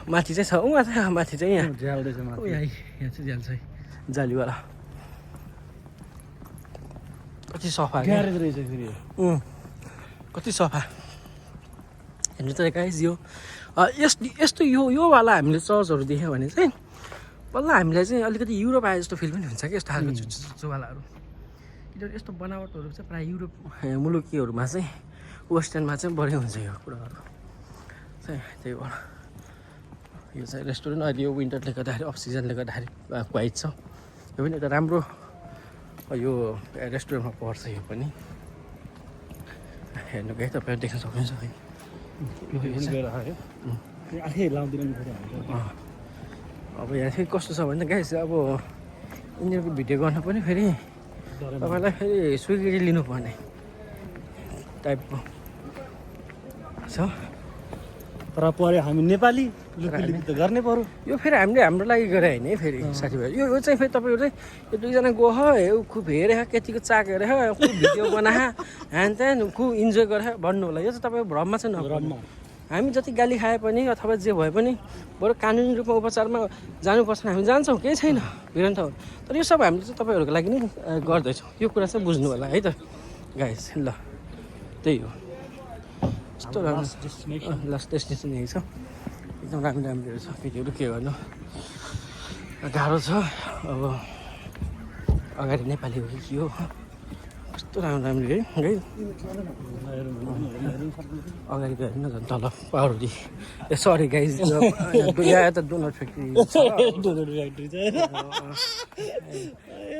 माथि चाहिँ छ माथि चाहिँ यहाँ झ्याल रहेछ यहाँ चाहिँ झ्याल छ जालीवाला कति सफा ग्यारेज रहेछ फेरि कति सफा हेर्नु त गाइस यो यस्तो योवाला हामीले चर्चहरू देख्यो भने चाहिँ बल्ल हामीलाई चाहिँ अलिकति युरोप आए जस्तो फिल पनि हुन्छ कि यस्तो खालको चुवालाहरू किनभने यस्तो बनावटहरू चाहिँ प्रायः युरोप मुलुकीहरूमा चाहिँ वेस्टर्नमा चाहिँ बढी हुन्छ यो कुराहरू चाहिँ त्यही भएर यो चाहिँ रेस्टुरेन्ट अहिले यो विन्टरले गर्दाखेरि अफ सिजनले गर्दाखेरि क्वाइट छ यो पनि एउटा राम्रो यो रेस्टुरेन्टमा पर्छ यो पनि हेर्नु गए तपाईँहरू देख्न सक्नुहुन्छ है आफै लाउँदैन अब यहाँ फेरि कस्तो छ भने गाइस अब यिनीहरूको भिडियो गर्न पनि फेरि तपाईँलाई फेरि स्वीकृति लिनुपर्ने टाइपको छ तर पऱ्यो हामी नेपाली त गर्नै पर्यो यो फेरि हामीले हाम्रो लागि गरे होइन है फेरि साथीभाइ यो चाहिँ फेरि तपाईँहरू चाहिँ यो दुईजना गह खुब हेरे केटीको चाक हेरे खुब भिडियो बना ह्यान त्यान खुब इन्जोय गरे भन्नु होला यो चाहिँ तपाईँको भ्रममा चाहिँ नभ्रममा हामी जति गाली खाए पनि अथवा जे भए पनि बरु कानुनी रूपमा उपचारमा जानुपर्छ हामी जान्छौँ केही छैन भिरन्त हो तर यो सब हामीले चाहिँ तपाईँहरूको लागि नै गर्दैछौँ यो कुरा चाहिँ बुझ्नु होला है त गाइस ल त्यही हो यस्तो राम्रो लास्ट डेस्टिनेसन यही छ एकदम राम्रो राम्रो छ केटीहरू के गर्नु गाह्रो छ अब अगाडि नेपाली हो कि हो कस्तो राम्रो राम्रो है अगाडि गएर न झन् तल पाउडी ए सरी गाइज यहाँ त डोनट फ्याक्ट्री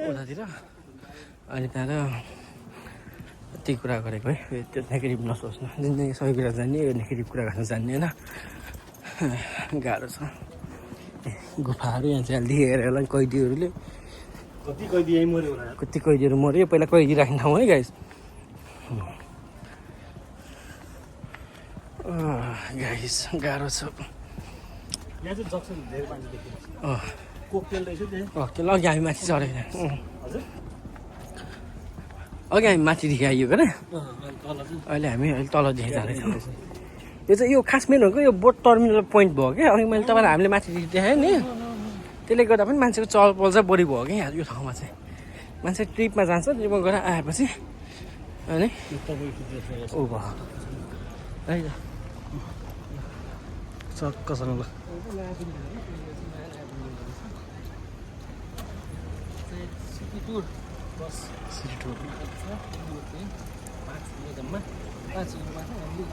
उतातिर अनि त्यहाँबाट त्यही कुरा गरेको है त्यो नेगेटिभ नसोच्नु जिन्दगी सबै कुरा जान्ने यो नेगेटिभ कुरा गर्न जान्ने होइन गाह्रो छ गुफाहरू यहाँ चाहिँ देखेर होला कैदीहरूले कति कैदी यहीँ मऱ्यो होला कति कैदीहरू मऱ्यो पहिला कैदी राख्ने ठाउँ है गाइस गाइस गाह्रो छ यहाँ चाहिँ जक्सन धेरै पानी देखिन्छ कोकटेल रहेछ त्यो अघि हामी माथि चढेको हजुर अघि हामी माथिदेखि आइयो क्या अहिले हामी अहिले तलदेखि जाँदैछौँ यो चाहिँ यो खास मेन हो कि यो बोट टर्मिनल पोइन्ट भयो क्या अघि मैले तपाईँलाई हामीले माथिदेखि देखाएँ नि त्यसले गर्दा पनि मान्छेको चहलपहल चाहिँ बढी भयो क्या यहाँ यो ठाउँमा चाहिँ मान्छे ट्रिपमा जान्छ ट्रिपमा गएर आएपछि अनि ऊ भयो है चक्कसँग ल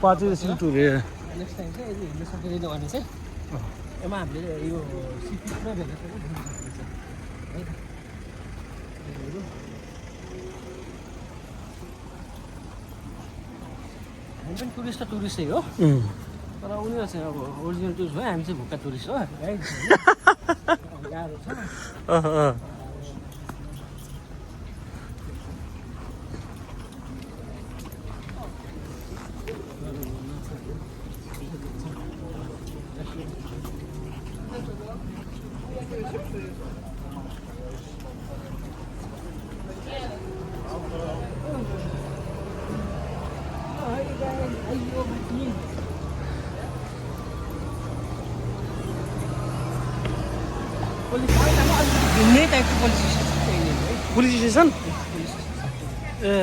पाँच सिटी टुर नेक्स्ट टाइम चाहिँ यदि हिँड्न सकिँदैन भने चाहिँ एमा हामीले यो सिटी पुरा भेट्न सक्छ है हामी पनि टुरिस्ट त टुरिस्टै हो तर उनीहरू चाहिँ अब ओरिजिनल टुरिस्ट भयो हामी चाहिँ भुक्का टुरिस्ट हो है गाह्रो छ घुम्ने टाइपको पुलिस स्टेसन ए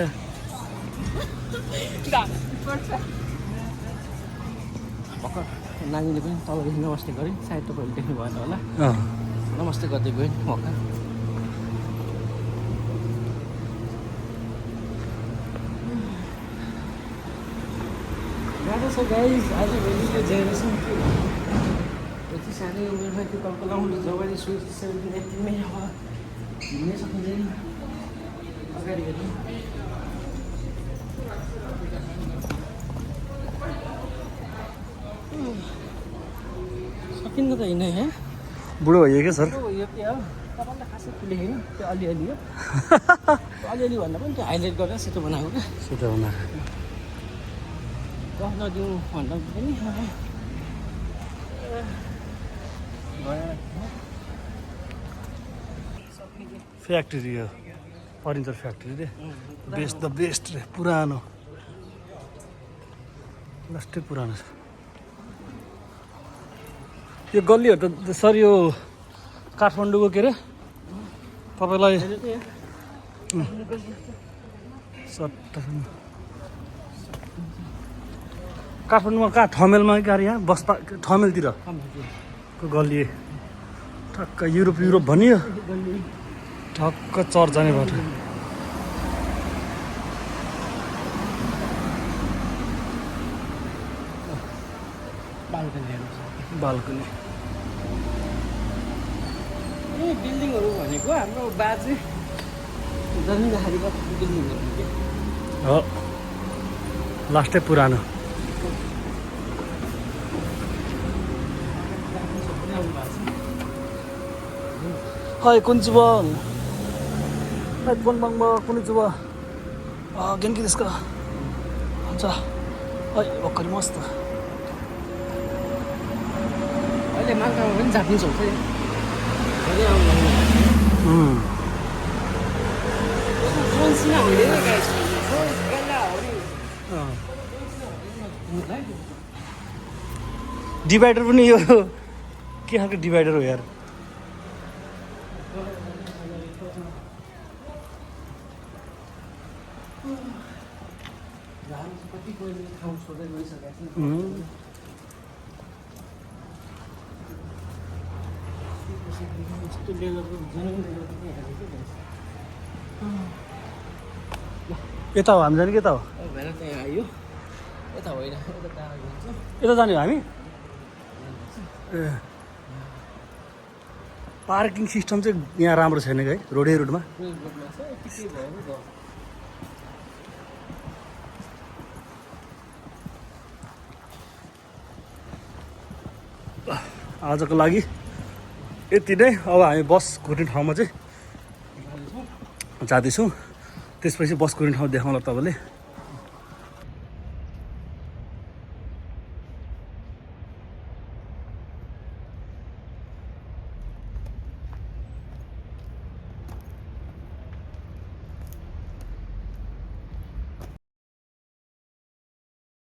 भर्खर नानीले पनि तलदेखि नमस्ते गरेँ सायद तपाईँहरूले देख्नु भएन होला नमस्ते गर्दै गयो नि भर्खर गाह्रो छ गाइस आजभोलिको जेनेरेसन के यति सानै उमेरमा त्यो कल्पना लाउनु जब 17 18 अब हिँड्नै सकिँदैन अगाडि हेर्नु सकिन्न त हिँड्नै है बुढो भइयो क्या सर यो के हो तपाईँलाई खासै ठुलो होइन त्यो अलिअलि हो अलिअलि भन्दा पनि त्यो हाइलाइट गरेर सेतो बनाएको क्या सेतो बनाएको गफ नदिउँ भन्दा पनि फ्याक्ट्री हो फर्निचर फ्याक्ट्री रे बेस्ट द बेस्ट रे पुरानो लास्टै पुरानो छ यो गल्लीहरू त सर यो काठमाडौँको के अरे तपाईँलाई काठमाडौँमा कहाँ ठमेलमा गाडी यहाँ बस ठमेलतिर को गल्ली ठक्क युरोप भनियो ठक्क चर्च जाने बाटो बाल्कनी ए बिल्डिङहरू भनेको हाम्रो बाजे जन्मिँदाखेरि बिल्डिङहरू के हो लास्टै पुरानो हाय कोन्चिवा हाय कोनबाङबा कोन्चिवा गेन्की देश का अच्छा हाय भर्खरै मस्त अहिले मालगाउँमा पनि जापानिज हुन्छ नि फ्रान्समा हुँदैन गाइस डिभाइडर पनि यो के खालको डिभाइडर हो यार यता हो हामी जाने के यता हो भनेर त्यहाँ आयो यता होइन यता टाढा जान्छ यता जाने हो हामी ए पार्किङ सिस्टम चाहिँ यहाँ राम्रो छैन है रोडै रोडमा रोडमा छ के भयो नि त आजको लागि यति नै अब हामी बस कुर्ने ठाउँमा चाहिँ जाँदैछौँ त्यसपछि बस कुर्ने ठाउँ देखाउँला तपाईँले